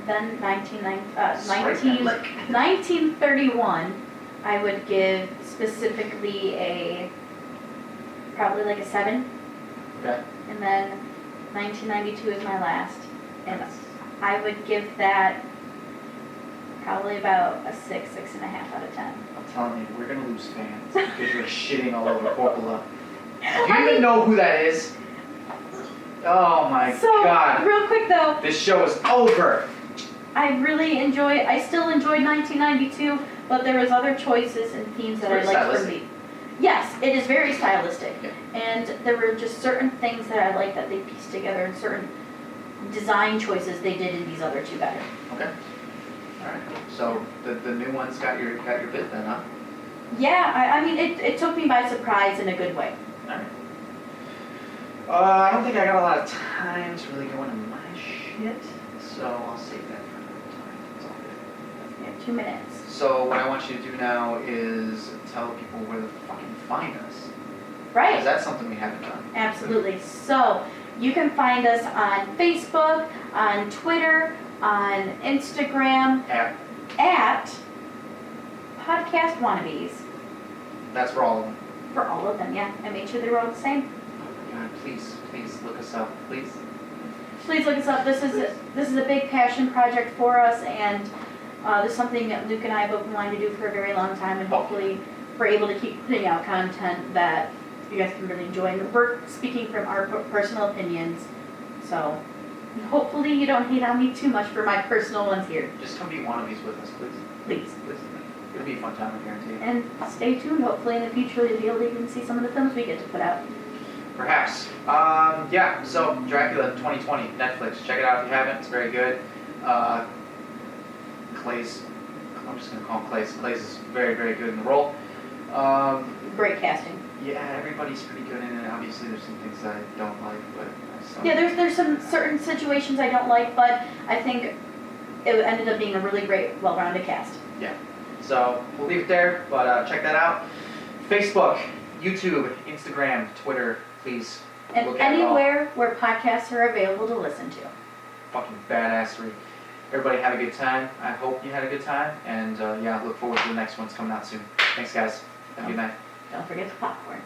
1931, I would give specifically probably like a 7. Okay. And then 1992 is my last. And I would give that probably about a 6, 6.5 out of 10. I'm telling you, we're gonna lose fans because you're shitting all over Coppola. Do you even know who that is? Oh my So, god. real quick though, This show is over. I still enjoyed 1992, but there was other choices and themes that I It's liked very from the. Yes, it is very stylistic. Yeah. And there were just certain things that I liked that they pieced together and certain design choices they did in these other two better. Okay. Alright. So the new one's got your bit then, huh? Yeah, I mean, it took me by surprise in a good way. Alright. I don't think I got a lot of time to really go into my shit, so I'll save that for another time. It's all good. We have 2 minutes. So what I want you to do now is tell people where to fucking find us. Right. Because that's something we haven't done. Absolutely. So you can find us on Facebook, on Twitter, on Instagram, at Podcast Wannabes. That's for all of them. For all of them, yeah. I made sure they were all the same. Oh my god, please look us up, please. Please look us up. This is a big passion project for us, and this is something that Luke and I both wanted to do for a very long time, and hopefully we're able to keep putting out content that you guys can really enjoy. And we're speaking from our personal opinions, so hopefully you don't hate on me too much for my personal ones here. Just come be wannabes with us, please. Please. Please. It'll be a fun time, I guarantee. And stay tuned. Hopefully in the future you'll be able to even see some of the films we get to put out. Perhaps. Yeah, so Dracula 2020, Netflix. Check it out if you haven't. It's very good. Claes I'm just gonna call him Clays. Clays is very, very good in the role. Great casting. Yeah, everybody's pretty good in it. Obviously, there's some things that I don't like, but Yeah, there's some certain situations I don't like, but I think it ended up being a really great, well-rounded cast. Yeah. So we'll leave it there, but check that out. Facebook, YouTube, Instagram, Twitter, please And look at it all. anywhere where podcasts are available to listen to. Fucking badassery. Everybody have a good time. I hope you had a good time, and yeah, look forward to the next one's coming out soon. Thanks, guys. Have a good night. Don't forget the popcorn.